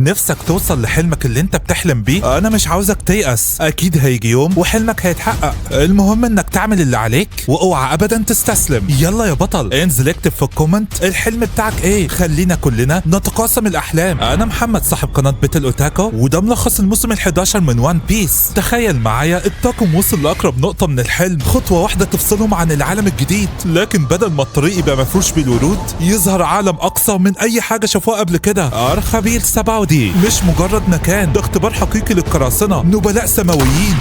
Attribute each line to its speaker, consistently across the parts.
Speaker 1: نفسك توصل لحلمك اللي انت بتحلم بيه؟ انا مش عاوزك تيأس، اكيد هيجي يوم وحلمك هيتحقق. المهم انك تعمل اللي عليك واوعى ابدا تستسلم. يلا يا بطل انزل اكتب في الكومنت الحلم بتاعك ايه، خلينا كلنا نتقاسم الاحلام. انا محمد صاحب قناة بيت الاوتاكو، وده ملخص الموسم ال11 من وان بيس. تخيل معايا الطاقم وصل لاقرب نقطة من الحلم، خطوة واحدة تفصلهم عن العالم الجديد، لكن بدل ما الطريق يبقى مفروش بالورود يظهر عالم اقصى من اي حاجة شافوها قبل كده. ارخبيل 7 دي مش مجرد مكان، ده اختبار حقيقي للقراصنة، نبلاء سماويين،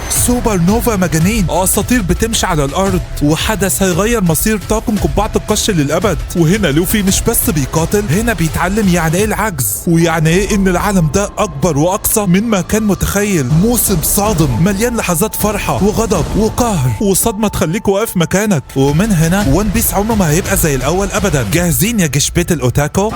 Speaker 1: سوبر نوفا مجانين، اساطير بتمشي على الارض، وحدث هيغير مصير طاقم قبعة القش للابد. وهنا لوفي مش بس بيقاتل، هنا بيتعلم يعني ايه العجز، ويعني ايه ان العالم ده اكبر واقصى من ما كان متخيل. موسم صادم مليان لحظات فرحة وغضب وقهر وصدمة تخليك واقف مكانك. ومن هنا وان بيس عمره ما هيبقى زي الاول ابدا. جاهزين يا جيش بيت الاوتاكو؟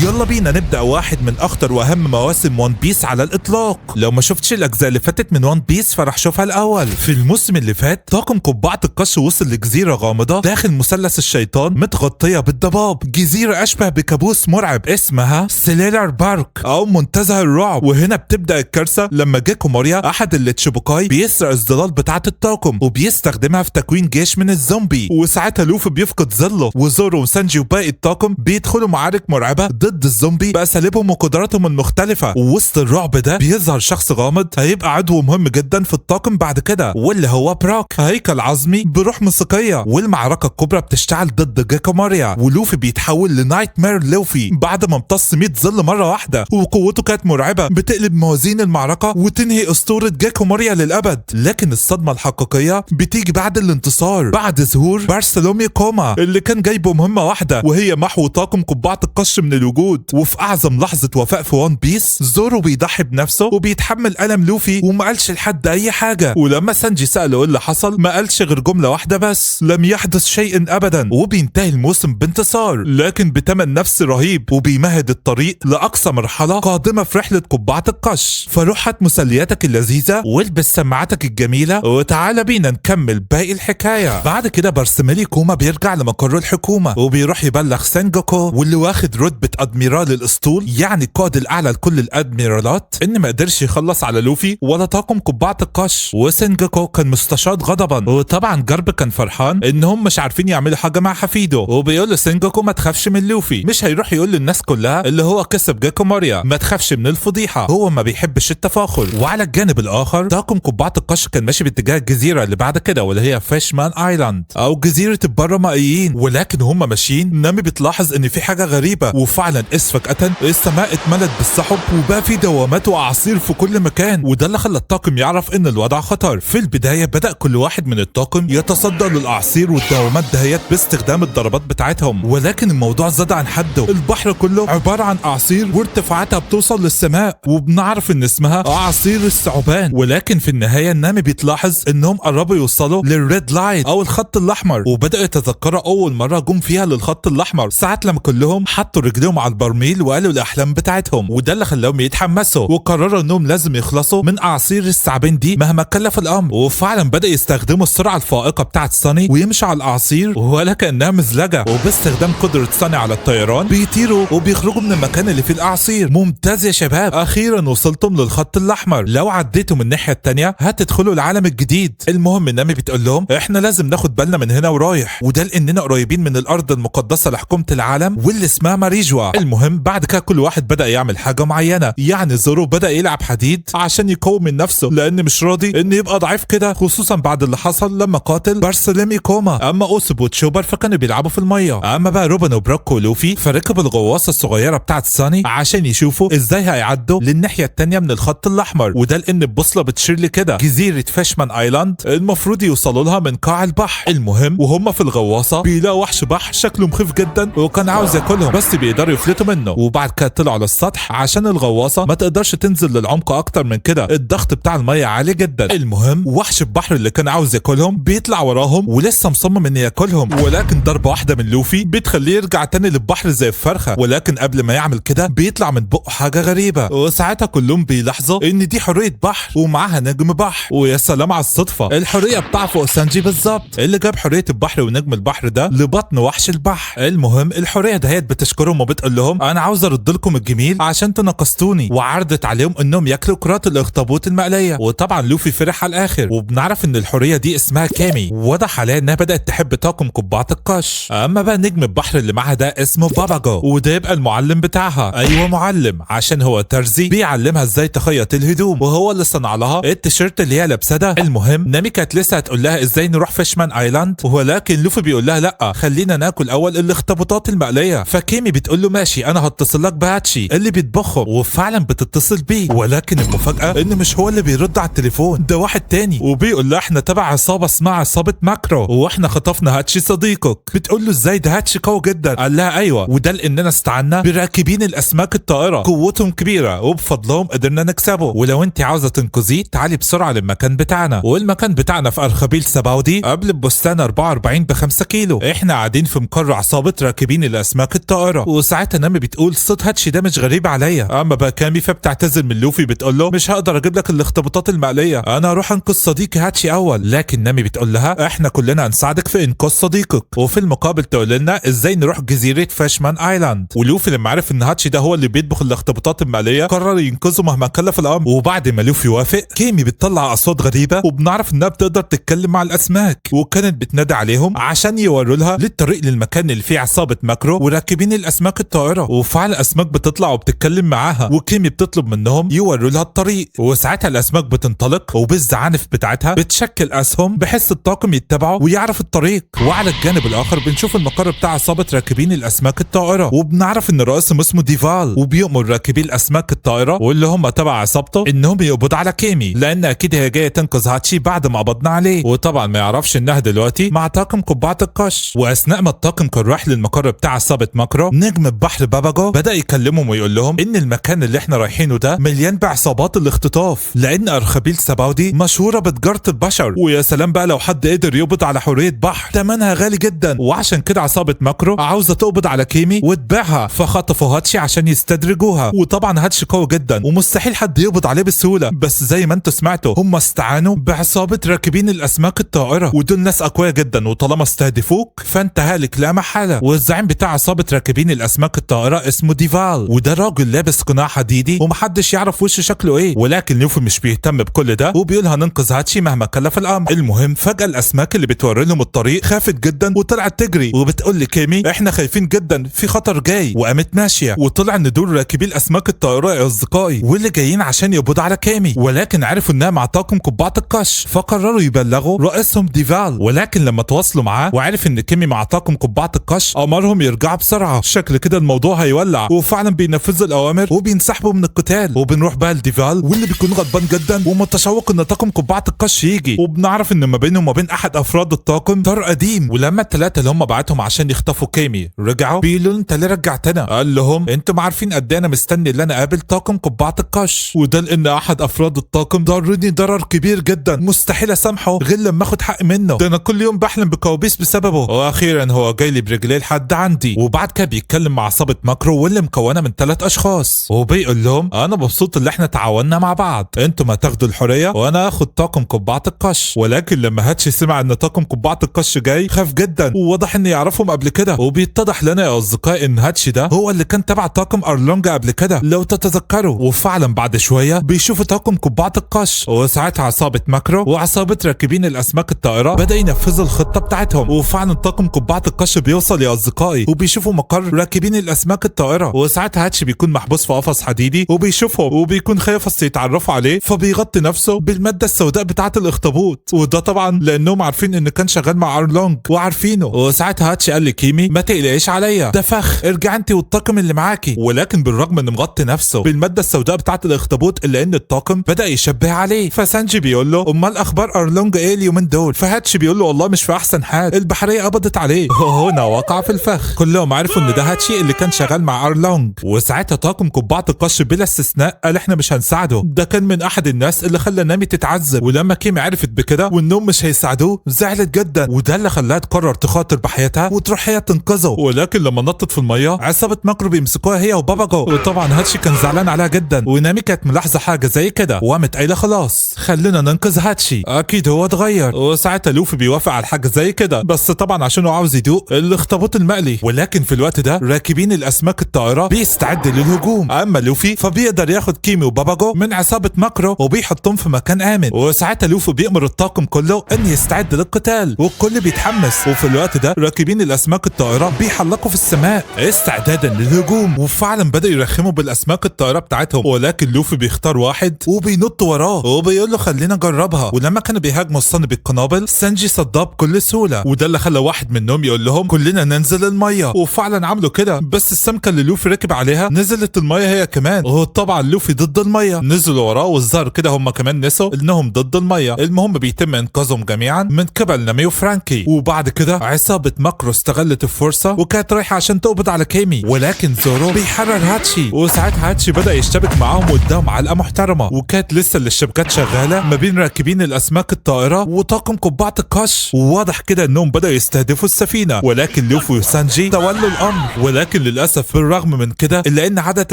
Speaker 1: يلا بينا نبدأ واحد من اخطر واهم مواسم وان بيس على الاطلاق. لو ما شفتش الاجزاء اللي فاتت من وان بيس فرح شوفها الاول. في الموسم اللي فات طاقم قبعة القش وصل لجزيرة غامضة داخل مثلث الشيطان متغطية بالضباب، جزيرة اشبه بكابوس مرعب اسمها سيليلر بارك او منتزه الرعب. وهنا بتبدأ الكارثة لما جيكو موريا احد التشيبوكاي بيسرق الظلال بتاعة الطاقم وبيستخدمها في تكوين جيش من الزومبي، وساعتها لوفي بيفقد ظله، وزورو وسانجي وباقي الطاقم بيدخلوا معارك مرعبة ضد الزومبي بأساليبهم وقدراتهم المختلفة. ووسط الرعب ده بيظهر شخص غامض هيبقى عضو مهم جدا في الطاقم بعد كده، واللي هو براك، هيكل عظمي بروح موسيقية. والمعركة الكبرى بتشتعل ضد جيكو ماريا، ولوفي بيتحول لنايت مير لوفي بعد ما امتص 100 ظل مرة واحدة، وقوته كانت مرعبة بتقلب موازين المعركة وتنهي أسطورة جيكو ماريا للأبد. لكن الصدمة الحقيقية بتيجي بعد الانتصار، بعد ظهور بارسلومي كوما اللي كان جايبه مهمة واحدة، وهي محو طاقم قبعة القش من الوجود. وفي أعظم لحظة وفاء في وان بيس زورو بيضحي بنفسه وبيتحمل ألم لوفي وما قالش لحد أي حاجة. ولما سانجي سأله ايه اللي حصل ما قالش غير جملة واحدة بس: لم يحدث شيء أبدا. وبينتهي الموسم بانتصار لكن بتمن نفس رهيب، وبيمهد الطريق لأقصى مرحلة قادمة في رحلة قبعة القش. فروح هات مسلياتك اللذيذة والبس سماعتك الجميلة وتعالى بينا نكمل باقي الحكاية. بعد كده بارسلومي كوما بيرجع لمقر الحكومة وبيروح يبلغ سينجوكو واللي واخد رتبة أدميرال الأسطول، يعني القائد الأعلى لكل الأدميرالات، إن ما قدرش يخلص على لوفي ولا طاقم قبعة القش. وسينجوكو كان مستشاط غضبا، وطبعا جارب كان فرحان إنهم مش عارفين يعملوا حاجة مع حفيده، وبيقول لسينجوكو ما تخافش من لوفي، مش هيروح يقول للناس كلها اللي هو كسب جيكو ماريا، ما تخافش من الفضيحة، هو ما بيحبش التفاخر. وعلى الجانب الآخر طاقم قبعة القش كان ماشي باتجاه الجزيرة اللي بعد كده واللي هي فيشمان ايلاند أو جزيرة البرمائيين. ولكن هم ماشيين نامي بتلاحظ إن في حاجة غريبة، وفعلا فجأة السماء اتملت بالسحب وبقى في دوامات وأعاصير في كل مكان، وده اللي خلى الطاقم يعرف إن الوضع خطر. في البداية بدأ كل واحد من الطاقم يتصدى للأعاصير والدوامات دهيت باستخدام الضربات بتاعتهم، ولكن الموضوع زاد عن حده. البحر كله عبارة عن أعاصير وارتفاعاتها بتوصل للسماء، وبنعرف إن اسمها أعاصير الثعبان. ولكن في النهاية النامي بتلاحظ إنهم قربوا يوصلوا للريد لاين أو الخط الأحمر، وبدأوا يتذكروا أول مرة جم فيها للخط الأحمر ساعة لما كلهم حطوا رجليهم على البرميل وقالوا الأحلام بتاعتهم، وده اللي خلاهم يتحمسوا وقرروا إنهم لازم يخلصوا من أعاصير الثعبان دي مهما كلف الأمر. وفعلا بدأ يستخدموا السرعة الفائقة بتاعت ساني ويمشوا على الأعاصير ولا كأنها مزلجة، وباستخدام قدرة ساني على الطيران بيطيروا وبيخرجوا من المكان اللي فيه الأعاصير. ممتاز يا شباب، أخيرا وصلتم للخط الأحمر، لو عديتوا من الناحية التانية هتدخلوا العالم الجديد. المهم نامي بتقول لهم احنا لازم ناخد بالنا من هنا ورايح، وده لأننا قريبين من الأرض المقدسة لحكومة العالم واللي اسمها ماريجوا. المهم بعد كده كل واحد بدأ يعمل حاجة معينة، يعني زورو بدأ يلعب حديد عشان يقوم من نفسه لأن مش راضي إن يبقى ضعيف كده، خصوصا بعد اللي حصل لما قاتل بارسلومي كوما. أما أوسب وتشوبر فكانوا بيلعبوا في المية. أما بقى روبن وبروك ولوفي فركبوا الغواصة الصغيرة بتاعت ساني عشان يشوفوا إزاي هيعدوا للناحية التانية من الخط الأحمر، وده لأن البوصلة بتشير لكده جزيرة فيشمان ايلاند المفروض يوصلوا لها من قاع البحر. المهم وهم في الغواصة بيلاقوا وحش بحر شكله مخيف جدا وكان عاوز ياكلهم، بس بيقدروا يفلتوا منه. وبعد كده طلعوا للسطح عشان الغواصة ما تقدرش تنزل للعمق أكتر من كده، الضغط بتاع المية عالي جدا. المهم وحش البحر اللي كان عاوز ياكلهم بيطلع وراهم ولسه مصمم انه ياكلهم، ولكن ضربه واحده من لوفي بتخليه يرجع تاني للبحر زي الفرخه، ولكن قبل ما يعمل كده بيطلع من بقه حاجه غريبه، وساعتها كلهم بيلاحظوا ان دي حوريه بحر ومعاها نجم بحر. ويا سلام على الصدفه، الحوريه بتاع فوق سانجي بالظبط اللي جاب حوريه البحر ونجم البحر ده لبطن وحش البحر. المهم الحوريه دهيت بتشكرهم وبتقول لهم انا عاوز ارد لكم الجميل عشان تنقصتوني، وعرضت عليهم انهم ياكلوا كرات الاخطبوط المقليه. وطبعا لوفي فرح على الاخر، وبنعرف ان الحوريه دي اسمها كامي، وواضح عليها انها بدات تحب طاقم قبعه القش. اما بقى نجم البحر اللي معاها ده اسمه باباجو، وده يبقى المعلم بتاعها. ايوه معلم، عشان هو ترزي بيعلمها ازاي تخيط الهدوم، وهو اللي صنع لها التيشيرت اللي هي لابسه ده. المهم نامي كانت لسه هتقول لها ازاي نروح فيشمان ايلاند، ولكن لوفي بيقول لها لا خلينا ناكل اول الاخطبوطات المقليه. فكيمي بتقول له ماشي انا هتصل لك بهاتشي اللي بيطبخهم، وفعلا بتتصل بيه، ولكن المفاجاه ان مش هو اللي بيرد على التليفون، ده واحد تاني، وبيقول لها احنا تبع عصابه اسمها عصابه ماكرو، واحنا خطفنا هاتشي صديقك. بتقول له ازاي ده هاتشي قوي جدا، قال لها ايوه وده لاننا استعنا براكبين الاسماك الطائره، قوتهم كبيره وبفضلهم قدرنا نكسبه، ولو انت عاوزه تنقذيه تعالي بسرعه للمكان بتاعنا، والمكان بتاعنا في ارخبيل سباودي قبل البستان 44 ب5 كيلو، احنا قاعدين في مقر عصابه راكبين الاسماك الطائره. وساعتها نامي بتقول صوت هاتشي ده مش غريب عليا. اما بقى كامي فبتعتذر من لوفي، بتقول له مش هقدر اجيب لك الاخطبوطات المقليه، انا هروح انقذ صديقي هاتشي اول. لكن نامي بتقول لها احنا كلنا هنساعدك في انقاذ صديقك، وفي المقابل تقول لنا ازاي نروح جزيره فيشمان ايلاند. ولوفي لما عرف ان هاتشي ده هو اللي بيطبخ الاخطبوطات المقليه قرر ينقذه مهما كلف الامر. وبعد ما لوفي وافق كيمي بتطلع اصوات غريبه، وبنعرف انها بتقدر تتكلم مع الاسماك، وكانت بتنادي عليهم عشان يوروا لها للطريق للمكان اللي فيه عصابه ماكرو وراكبين الاسماك الطائره. وفعلا الاسماك بتطلع وبتتكلم معاها، وكيمي بتطلب منهم يوروا لها الطريق، وساعتها الاسماك بتنطلق وبالزعانف بتاعتها بتشكل اسهم بحيث الطاقم يتبعه ويعرف الطريق. وعلى الجانب الاخر بنشوف المقر بتاع عصابه راكبين الاسماك الطائره، وبنعرف ان رئيسهم اسمه ديفال، وبيؤمر راكبي الاسماك الطائره واللي هم تبع عصابته انهم يقبضوا على كيمي، لان اكيد هي جايه تنقذ هاتشي بعد ما قبضنا عليه. وطبعا ما يعرفش انها دلوقتي مع طاقم قبعه القش. واثناء ما الطاقم كان رايح للمقر بتاع عصابه ماكرو، نجم البحر باباجو بدا يكلمهم ويقول لهم ان المكان اللي احنا رايحينه ده مليان بعصابات الاختطاف، لان ارخبيل سباودي مشهوره بتجاره البشر، ويا سلام بقى لو حد قدر يقبض على حوريه بحر ثمنها غالي جدا. وعشان كده عصابه ماكرو عاوزه تقبض على كيمي وتبيعها، فخطفوا هاتشي عشان يستدرجوها. وطبعا هاتشي قوي جدا ومستحيل حد يقبض عليه بسهوله، بس زي ما انتم سمعتوا هم استعانوا بعصابه راكبين الاسماك الطائره، ودول ناس اقوياء جدا، وطالما استهدفوك فانت هالك لا محاله. والزعيم بتاع عصابه راكبين الاسماك الطائره اسمه ديفال، وده راجل لابس قناع حديدي ومحدش يعرف وشه شكله ايه، ولكن لوفي مش بيهتم بكل ده وبيقول هننقذ هاتشي مهما كلف الامر. المهم فجاه الاسماك اللي بتوري لهم الطريق خافت جدا وطلعت تجري، وبتقول لكيمي احنا خايفين جدا في خطر جاي، وقامت ماشيه. وطلع ان دول راكبي الاسماك الطائره يا اصدقائي واللي جايين عشان يقبضوا على كيمي، ولكن عرفوا انها مع طاقم قبعه القش، فقرروا يبلغوا رئيسهم ديفال. ولكن لما تواصلوا معاه وعرف ان كيمي مع طاقم قبعه القش امرهم يرجعوا بسرعه، شكل كده الموضوع هيولع، وفعلا بينفذوا الاوامر وبينسحبوا من القتال. وبنروح بقى لديفال واللي بيكون غضبان جدا ومتشوق ان طاقم قبعه القش يجي، وبنعرف ان ما بينه وما بين احد افراد الطاقم طار قديم. ولما الثلاثه اللي هم بعتهم عشان يخطفوا كيمي رجعوا بيقولوا انت ليه رجعتنا؟ قال لهم انتم عارفين قد ايه انا مستني ان انا اقابل طاقم قبعه القش، وده لان احد افراد الطاقم ضرني ضرر كبير جدا مستحيل اسامحه غير لما اخد حق منه، ده انا كل يوم بحلم بكوابيس بسببه، واخيرا هو جاي لي برجليه لحد عندي. وبعد كده بيتكلم مع عصابه ماكرو واللي مكونه من 3 اشخاص، وبيقول لهم انا مبسوط ان احنا تعاوننا مع بعض، انتم هتاخدوا الحريه وانا اخد طاقم قبعه القش. ولكن لما هاتشي سمع ان طاقم قبعه القش جاي خاف جدا، وواضح ان يعرفهم قبل كده، وبيتضح لنا يا اصدقائي ان هاتشي ده هو اللي كان تبع طاقم ارلونجا قبل كده لو تتذكروا. وفعلا بعد شويه بيشوفوا طاقم قبعه القش، وساعتها عصابه ماكرو وعصابه راكبين الاسماك الطائره بدا ينفذوا الخطه بتاعتهم. وفعلا طاقم قبعه القش بيوصل يا اصدقائي وبيشوفوا مقر راكبين الاسماك الطائره، وساعتها هاتشي بيكون محبوس في قفص حديدي وبيشوفهم وبيكون خايف اصل يتعرفوا عليه، فبيغطي نفسه بالماده السوداء بتاعه الاخطبوط، وده طبعا لانهم عارفين ان كان شغال مع ارلونج وعارفينه. وساعتها هاتشي قال لكيمي ما تقلقيش عليا ده فخ، ارجع انت والطاقم اللي معاكي. ولكن بالرغم ان مغطي نفسه بالماده السوداء بتاعه الاخطبوط الا ان الطاقم بدا يشبه عليه. فسانجي بيقول له امال اخبار ارلونج ايه اليومين دول؟ فهاتشي بيقول له والله مش في احسن حال، البحريه قبضت عليه. وهنا وقع في الفخ. كلهم عرفوا ان ده هاتشي اللي كان شغال مع ارلونج، وساعتها طاقم قبعه القش بلا استثناء قال احنا مش هنساعده، ده كان من احد الناس اللي خلى نامي تتعذب. ولما كيمي عرفت بكده والنوم مش هيساعدوه زعلت جدا، وده اللي خلاها تقرر تخاطر بحياتها وتروح هي تنقذه. ولكن لما نطت في الميه عصابه ماكرو بيمسكوها هي وباباجو، وطبعا هاتشي كان زعلان عليها جدا، ونامي كانت ملاحظه حاجه زي كده وقامت قايله خلاص خلينا ننقذ هاتشي، اكيد هو اتغير. وساعتها لوفي بيوافق على حاجه زي كده، بس طبعا عشان هو عاوز يدوق الاخطبوط المقلي. ولكن في الوقت ده راكبين الاسماك الطائره بيستعد للهجوم، اما لوفي فبيقدر ياخد كيمي وباباجو من عصابه ماكرو وبيحطهم في مكان امن. وساعتها لوفي بيأمر الطاقم كله ان يستعد للقتال، والكل بيتحمس. وفي الوقت ده راكبين الاسماك الطائره بيحلقوا في السماء استعدادا للهجوم، وفعلا بدأوا يرخموا بالاسماك الطائره بتاعتهم. ولكن لوفي بيختار واحد وبينط وراه وبيقول له خلينا نجربها. ولما كانوا بيهاجموا الصن بالقنابل سانجي صدها بكل سهوله، وده اللي خلى واحد منهم يقول لهم كلنا ننزل الميه. وفعلا عملوا كده، بس السمكه اللي لوفي ركب عليها نزلت الميه هي كمان. وطبعا لوفي ضد الميه، نزلوا وراه والظاهر كده هم كمان نسوا انهم ضد الميه. المهم بيتم انقاذهم جميعا من قبل نامي وفرانكي. وبعد كده عصابه ماكرو استغلت الفرصه وكانت رايحه عشان تقبض على كيمي، ولكن زورو بيحرر هاتشي. وساعتها هاتشي بدأ يشتبك معاهم واداهم علقه محترمه. وكانت لسه الشبكات شغاله ما بين راكبين الاسماك الطائره وطاقم قبعه القش، وواضح كده انهم بدأوا يستهدفوا السفينه. ولكن لوفي وسانجي تولوا الامر. ولكن للاسف بالرغم من كده الا ان عدد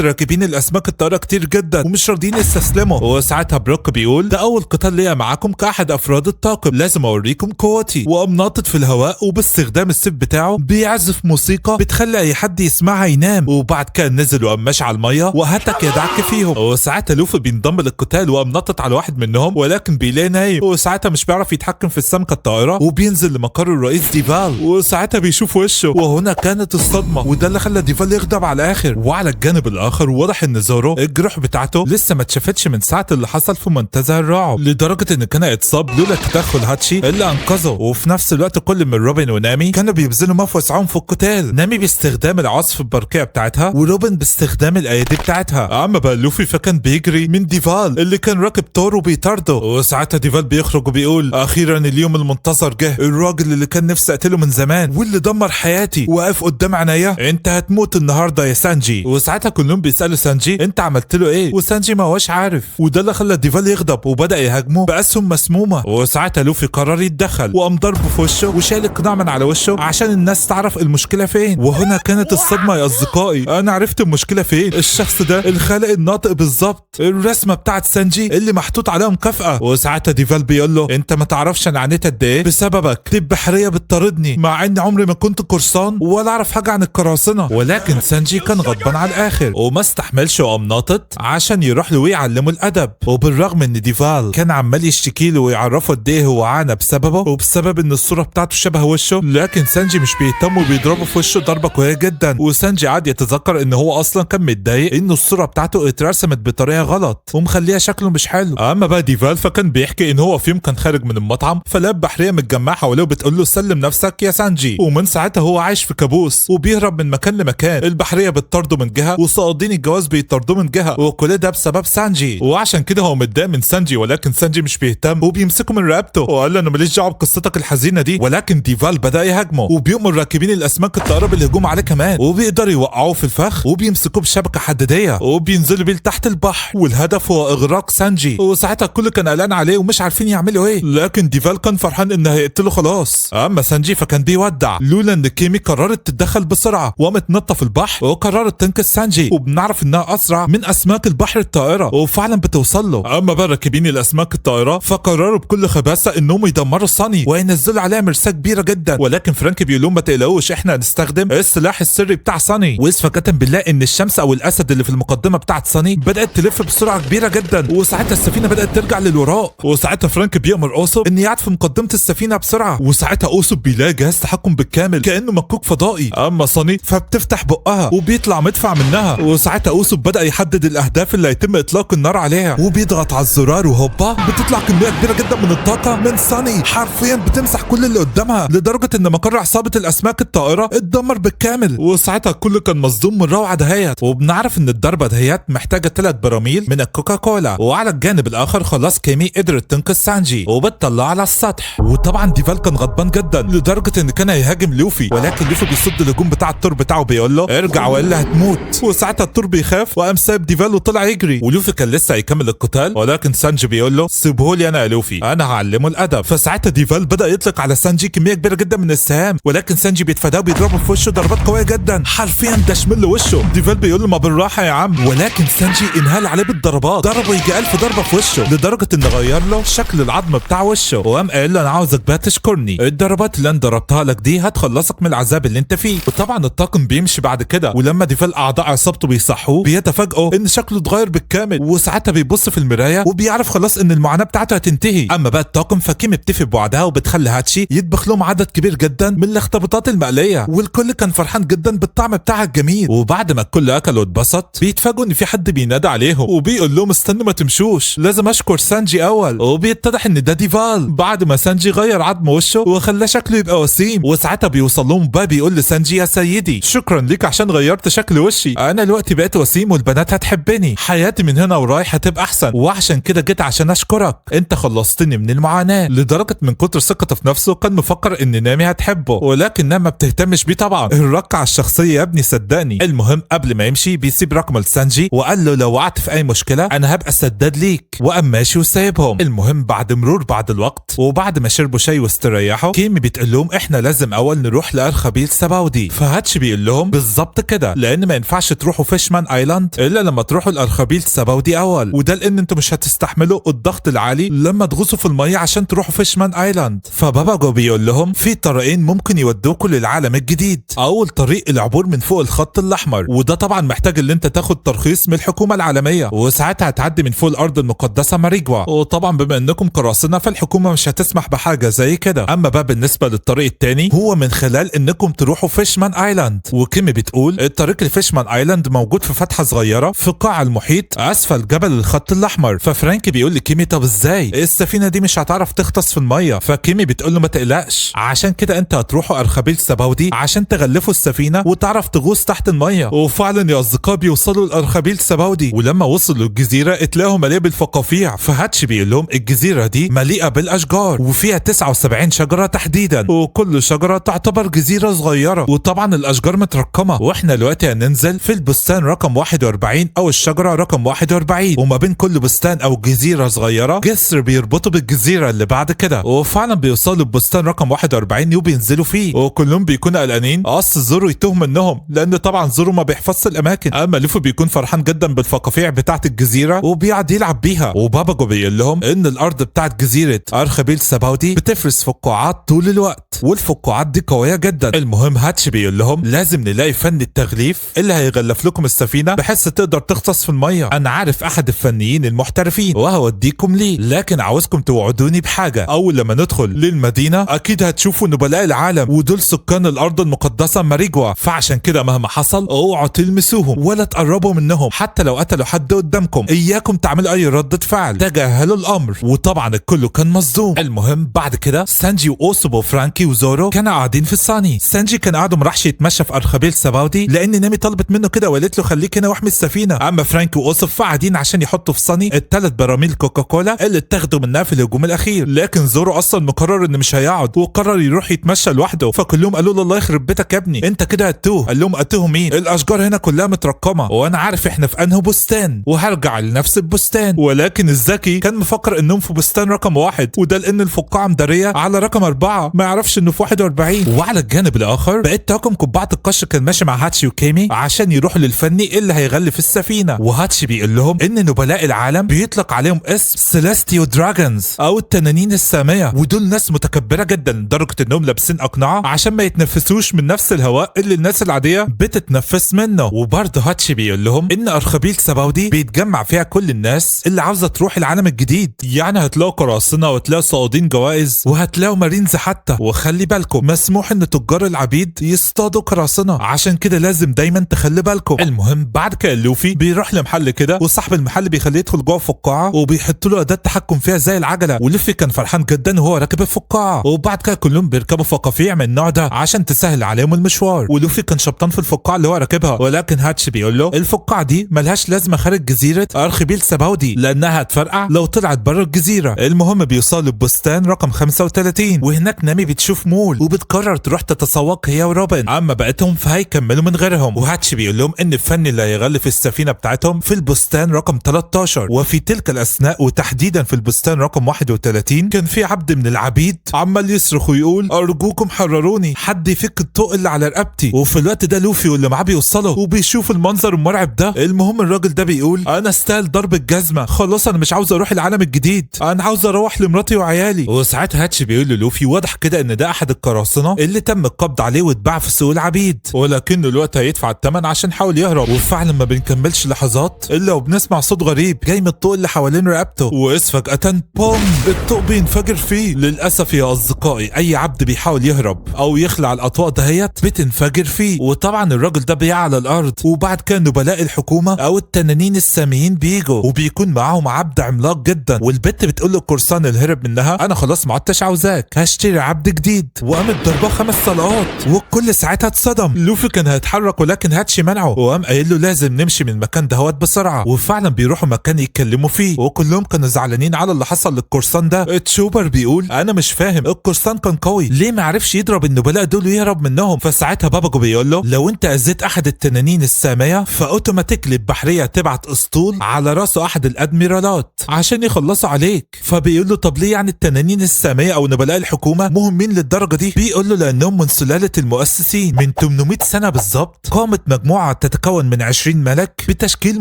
Speaker 1: راكبين الاسماك الطائره كتير جدا ومش راضيين يستسلموا. وساعتها بروك بيقول ده اول قتال ليا معاكم كاحد افراد الطاقم، لازم اوريكم قوتي. وقام ناطط في الهواء وباستخدام السيف بتاعه بيعزف موسيقى بتخلي اي حد يسمعها ينام. وبعد كده نزل وقام ماشي على الميه وهتك يدعك فيهم. وساعتها لوفي بينضم للقتال وقام نطط على واحد منهم، ولكن بيلاقي نايم. وساعتها مش بيعرف يتحكم في السمكه الطائره وبينزل لمقر الرئيس ديفال. وساعتها بيشوف وشه، وهنا كانت الصدمه، وده اللي خلى ديفال يغضب على الاخر. وعلى الجانب الاخر واضح ان زورو الجروح بتاعته لسه ما اتشافتش من ساعه اللي حصل في منتزه الرعب، لدرجه ان كان هيتصاب لولا تدخل هاتشي اللي انقذه. وفي نفس الوقت كل من روبن ونامي كانوا بيبذلوا ما في وسعهم في القتال، نامي باستخدام العاصف البرقيه بتاعتها وروبن باستخدام الايادي بتاعتها. اما بقى لوفي فكان بيجري من ديفال اللي كان راكب تور وبيطارده. وساعتها ديفال بيخرج وبيقول اخيرا اليوم المنتظر جه، الراجل اللي كان نفسي اقتله من زمان واللي دمر حياتي واقف قدام عينيا، انت هتموت النهارده يا سانجي. وساعتها كلهم بيسالوا سانجي انت عملت له ايه، وسانجي ما هوش عارف. وده اللي خلى ديفال يغضب وبدا يهاجمه باسهم مسمومه. وساعتها لوفي قرر يتدخل وقام ضربه في وشه وشال القناع من على وشه عشان الناس تعرف المشكله فين. وهنا كانت الصدمه يا اصدقائي، انا عرفت المشكله فين. الشخص ده الخالق الناطق بالظبط، الرسمه بتاعت سانجي اللي محطوط عليها مكافاه. وساعتها ديفال بيقول له انت ما تعرفش انا عانيت قد ايه بسببك، دي بحريه بتطاردني مع اني عمري ما كنت قرصان ولا اعرف حاجه عن القراصنه. ولكن سانجي كان غضبان على الاخر وما استحملش وقام ناطط عشان يروح له ويعلمه الادب. وبالرغم ان ديفال كان عمال يشتكي له ويعرفه قد ايه هو عانى بسببه وبسبب ان الصوره بتاعته شبه وشه، لكن سانجي مش بيهتم وبيضربه في وشه ضربه قويه جدا. وسانجي عاد يتذكر ان هو اصلا كان متضايق ان الصوره بتاعته اترسمت بطريقه غلط ومخليها شكله مش حلو. اما بقى ديفال فكان بيحكي ان هو في يوم كان خارج من المطعم فلقى بحريه متجمعه حواليه وبتقول له سلم نفسك يا سانجي. ومن ساعتها هو عايش في كابوس وبيهرب من مكان لمكان، البحريه بتطرده من جهه وصائدين الجواز بيطردوه من جهه، وكل ده بسبب سانجي. وعشان كده هو متضايق من سانجي، ولكن سانجي مش بيهتم وبيمسكه من رقبته وقال له انا ماليش دعوه بقصتك الحزينه دي. ولكن ديفال بدا يهاجمه وبيؤمر راكبين الاسماك الطائره بالهجوم عليه كمان، وبيقدر يوقعوه في الفخ وبيمسكوه بشبكه حديديه وبينزلوا بيه لتحت البحر، والهدف هو اغراق سانجي. وساعتها الكل كان قلقان عليه ومش عارفين يعملوا ايه، لكن ديفال كان فرحان انه هيقتله خلاص. اما سانجي فكان بيودع لولا ان كيمي قررت تتدخل بسرعه وقامت نطه في البحر وقررت تنقذ سانجي، وبنعرف انها اسرع من اسماك البحر الطائره وفعلا بتوصل له. اما بقى راكبين الاسماك الطائره فقرروا بكل خباثه انهم يدمروا صني وينزلوا عليها مرساه كبيره جدا، ولكن فرانك بيقول لهم ما تقلقوش احنا هنستخدم السلاح السري بتاع صني. وفجاه بنلاقي ان الشمس او الاسد اللي في المقدمه بتاعت صني بدات تلف بسرعه كبيره جدا، وساعتها السفينه بدات ترجع للوراء. وساعتها فرانك بيامر اوسوب ان يقعد في مقدمه السفينه بسرعه، وساعتها اوسوب بيلاقي جهاز تحكم بالكامل كانه مكوك فضائي. اما صني فبتفتح بقها وبيطلع مدفع منها، وساعتها اوسوب بدا يحدد الاهداف اللي هيتم اطلاق النار عليها وبيضغط على الزرار، وهوبا بتطلع كميه كبيره جدا من الطاقه من صني حرفيا بتمسح كل اللي قدامها، لدرجه ان مقر عصابه الاسماك الطائره اتدمر بالكامل. وساعتها الكل كان مصدوم من الروعه دهيت، وبنعرف ان الضربه دهيت محتاجه 3 براميل من الكوكاكولا. وعلى الجانب الاخر خلاص كيمي قدرت تنقذ سانجي وبتطلع على السطح، وطبعا ديفال كان غضبان جدا لدرجه ان كان هيهاجم لوفي، ولكن لوفي بيصد الهجوم بتاع التور بتاعه بيقول له ارجع والا هتموت. وساعتها التور بيخاف وقام سايب ديفال وطلع يجري، ولوفي كان لسه هيكمل القتال ولكن سانجي بيقول له سيبهولي انا يا لوفي، انا هعلمه الادب. فساعتها ديفال بدا يطلق على سانجي كميه كبيره جدا من السهام، ولكن سانجي بيتفاداه وبيضربه في وشه ضربات قويه جدا، حرفيا دشمل له وشه. ديفال بيقول له ما بالراحه يا عم، ولكن سانجي انهال عليه بالضربات، ضربه يجي 1000 ضربه في وشه، لدرجه ان غير له شكل العظم بتاع وشه، وقام قال له انا عاوزك بقى تشكرني، الضربات اللي انا ضربتها لك دي هتخلصك من العذاب اللي انت فيه. وطبعا الطاقم بيمشي بعد كده، ولما ديفال اعضاء عصابته بيصحوه بيتفاجئوا ان شكله اتغير بالكامل، وساعتها بيبص في المرايه وبيعرف خلاص ان المعاناه بتاعته هتنتهي. اما بقى الطاقم فكيم بتفق بوعدها وبتخلي هاتشي يطبخ لهم عدد كبير جدا من الاخطبوطات المقليه، والكل كان فرحان جدا بالطعم بتاعها الجميل. وبعد ما الكل اكل واتبسط بيتفاجئوا ان في حد بينادى عليهم وبيقول لهم استنوا ما تمشوش، لازم اشكر سانجي اول. وبيتضح ان ده ديفال بعد ما سانجي غير عظم وشه وخلاه شكله يبقى وسيم. وساعتها بيوصل لهم بقى بيقول لسانجي يا سيدي شكرا ليك عشان غيرت شكل وشي، انا دلوقتي بقيت وسيم والبنات هتحبني، حياتي من هنا ورايح هتبقى احسن، وعشان كده جيت عشان اشكرك، انت خلصتني من المعاناه. لدرجه من كتر ثقته في نفسه كان مفكر ان نامي هتحبه، ولكن نام ما بتهتمش بيه طبعا، الرق على الشخصيه يا ابني صدقني. المهم قبل ما يمشي بيسيب رقمه لسانجي وقال له لو وقعت في اي مشكله انا هبقى سداد ليك، وقام ماشي وسايبهم. المهم بعد مرور بعض الوقت وبعد ما شربوا شاي واستريحوا كيمي بتقول لهم احنا لازم اول نروح لارخبيل سباودي. فهاتش بيقول لهم بالظبط كده، لان ما ينفعش تروحوا فيشمان ايلاند الا لما تروحوا لارخبيل سباودي اول، وده لان انتوا مش هتستحملوا الضغط العالي لما تغوصوا في الميه عشان تروحوا فيشمان ايلاند. فبابا جو بيقول لهم في طريقين ممكن يودوكوا للعالم الجديد، اول طريق العبور من فوق الخط الاحمر، وده طبعا محتاج ان انت تاخد ترخيص من الحكومه العالميه، وساعتها هتعدي من فوق الارض المقدسه ماريجوا، وطبعا بما انكم قراصنه فالحكومه مش هتسمح بحاجه زي كده. اما بقى بالنسبه للطريق الثاني هو من خلال انكم تروحوا فيشمان ايلاند. وكيمي بتقول الطريق لفيشمان ايلاند موجود في فتحه صغيره في قاع المحيط اسفل جبل الخط الاحمر. ففرانكي بيقول لكيمي طب ازاي السفينه دي مش هتعرف تغطس في الميه؟ فكيمي بتقول له ما تقلقش، عشان كده انت هتروحوا ارخبيل سباودي عشان تغلفوا السفينه وتعرف تغوص تحت الميه. وفعلا يا اصدقاء بيوصلوا لارخبيل سباودي، ولما وصلوا للجزيره اتلاقوا مليئه بالفقافيع. فهاتش بيقول لهم الجزيره دي مليئه بالاشجار وفيها 79 شجره تحديدا، وكل شجره تعتبر جزيره صغيره، وطبعا الاشجار مترقمه. واحنا دلوقتي هننزل في البستان رقم 41 او الشجره رقم 41، وما بين كل بستان او جزيره صغيره جسر بيربطوا بالجزيره اللي بعد كده. وفعلا بيوصلوا للبستان رقم 41 وبينزلوا فيه، وكلهم بيكونوا قلقانين اصل زورو يتوه منهم لان طبعا زورو ما بيحفظش الاماكن. اما لوفي بيكون فرحان جدا بالفقافيع بتاعه الجزيره وبيقعد يلعب بيها. وبابا جو بيقول لهم ان الارض بتاعه جزيره ارخبيل سباودي بتفرز فقاعات طول الوقت، والفقاعات دي قويه جدا. المهم هاتش بيقول لهم لازم نلاقي فن التغليف اللي هيغلف لكم السفينه بحيث تقدر تغطس في الميه. انا عارف احد الفنيين المحترفين وهوديكم ليه، لكن عاوزكم توعدوني بحاجه، اول لما ندخل للمدينه اكيد هتشوفوا نبلاء العالم ودول سكان الارض المقدسه ماريجوا، فعشان كده مهما حصل اوعوا تلمسوهم ولا تقربوا منهم، حتى لو قتلوا حد قدامكم اياكم تعملوا اي ردة فعل، تجاهلوا الامر. وطبعا الكل كان مصدوم. المهم بعد كده سانجي واوسوبو وفرانكي وزورو كانوا قاعدين في الصاني. سانجي كان قاعد ومراحش يتمشى في ارخبيل سباودي لان نامي طلبت منه كده وقالت له خليك هنا واحمي السفينه. اما فرانكي واوسوب قاعدين عشان يحطوا في صاني الثلاث براميل كوكاكولا اللي اتاخدوا منها في الهجوم الاخير، لكن زورو اصلا مقرر ان مش هيقعد وقرر يروح يتمشى لوحده. فكلهم قالوا له الله يخرب بيتك يا ابني انت كده هتوه. قال لهم اتوه مين؟ الاشجار هنا كلها مترقمه وانا عارف احنا في انه بستان وهرجع لنفس البستان. ولكن الذكي كان مفكر انهم في بستان رقم 1، وده لان الفقاعه مداريه على رقم 4 ما يعرفش انه في 41. وعلى الجانب الاخر بقيت طاقم قبعه القش كان ماشي مع هاتشي وكيمي عشان يروحوا للفني اللي هيغلف السفينه. وهاتشي بيقول لهم ان نبلاء العالم بيطلق عليهم اسم سيليستيو دراجونز او التنانين الساميه، ودول ناس متكبره جدا لدرجه انهم لابسين اقنعه عشان ما يتنفسوش من نفس الهواء اللي الناس العاديه بتتنفس منه. وبرضه هاتشي بيقول لهم ان ارخبيل سباودي بيتجمع فيها كل الناس اللي عاوزه تروح العالم الجديد، يعني هتلاقوا قراصنه وهتلاقوا صيادين جوائز وهتلاقوا مارينز حتى. وخلي بالكم مسموح ان تجار العبيد يصطادوا قراصنه، عشان كده لازم دايما تخلي بالكم. المهم بعد كده لوفي بيروح لمحل كده وصاحب المحل بيخليه يدخل جوه الفقاعه وبيحط له اداه تحكم فيها زي العجله، ولوفي كان فرحان جدا وهو راكب الفقاعه. وبعد كده كلهم بيركبوا فقافيع من النوع ده عشان تسهل عليهم المشوار، ولوفي كان شبطان في الفقاعه اللي هو راكبها. ولكن هاتش بيقول له الفقاعه دي ملهاش لازمه خارج جزيره ارخبيل سباودي لانها هتفرقع لو طلعت بره الجزيره. المهم بيوصلوا لبستان رقم 35 وهناك نامي بتشوف مول وبتقرر تروح تتسوق هي وروبن، اما بقيتهم فهيكملوا من غيرهم. وهاتش بيقول لهم ان الفني اللي هيغلف السفينه بتاعتهم في البستان رقم 13، وفي في تلك الاثناء وتحديدا في البستان رقم 31 كان في عبد من العبيد عمال يصرخ ويقول ارجوكم حرروني، حد يفك الطوق اللي على رقبتي. وفي الوقت ده لوفي واللي معاه بيوصلوا وبيشوف المنظر المرعب ده. المهم الراجل ده بيقول انا استاهل ضرب الجزمه، خلاص انا مش عاوز اروح العالم الجديد، انا عاوز اروح لمراتي وعيالي. وساعتها هاتشي بيقول للوفي واضح كده ان ده احد القراصنه اللي تم القبض عليه واتباع في سوق العبيد، ولكنه الوقت هيدفع الثمن عشان حاول يهرب. وفعلا ما بنكملش لحظات الا وبنسمع صوت غريب جاي من الطوق اللي حوالين رقبته، واذ فجاه بوم الطوق بينفجر فيه. للاسف يا اصدقائي اي عبد بيحاول يهرب او يخلع الاطواق دهيت بتنفجر فيه. وطبعا الراجل ده بيقع على الارض، وبعد كده نبلاء الحكومه او التنانين الساميين بيجوا وبيكون معاهم عبد عملاق جدا، والبت بتقول له القرصان اللي هرب منها انا خلاص ما عدتش عاوزاك، هشتري عبد جديد. وقامت ضربه 5 طلقات، والكل ساعتها اتصدم. لوفي كان هيتحرك ولكن هاتشي منعه، وقام قايل له لازم نمشي من المكان دهوت بسرعه. وفعلا بيروحوا مكان يتكلموا فيه، وكلهم كانوا زعلانين على اللي حصل للقرصان ده. تشوبر بيقول انا مش فاهم القرصان كان قوي ليه ما عرفش يضرب النبلاء دول ويهرب منهم. فساعتها باباجو بيقول له لو انت اذيت احد التنانين الساميه فاوتوماتيكلي البحريه تبعت اسطول على راسه احد الادميرالات عشان يخلصوا عليك. فبيقول له طب ليه يعني التنانين الساميه او نبلاء الحكومه مهمين للدرجه دي؟ بيقول له لانهم من سلاله المؤسسين من 800 سنه بالظبط قامت مجموعه تتكون من 20 ملك بتشكيل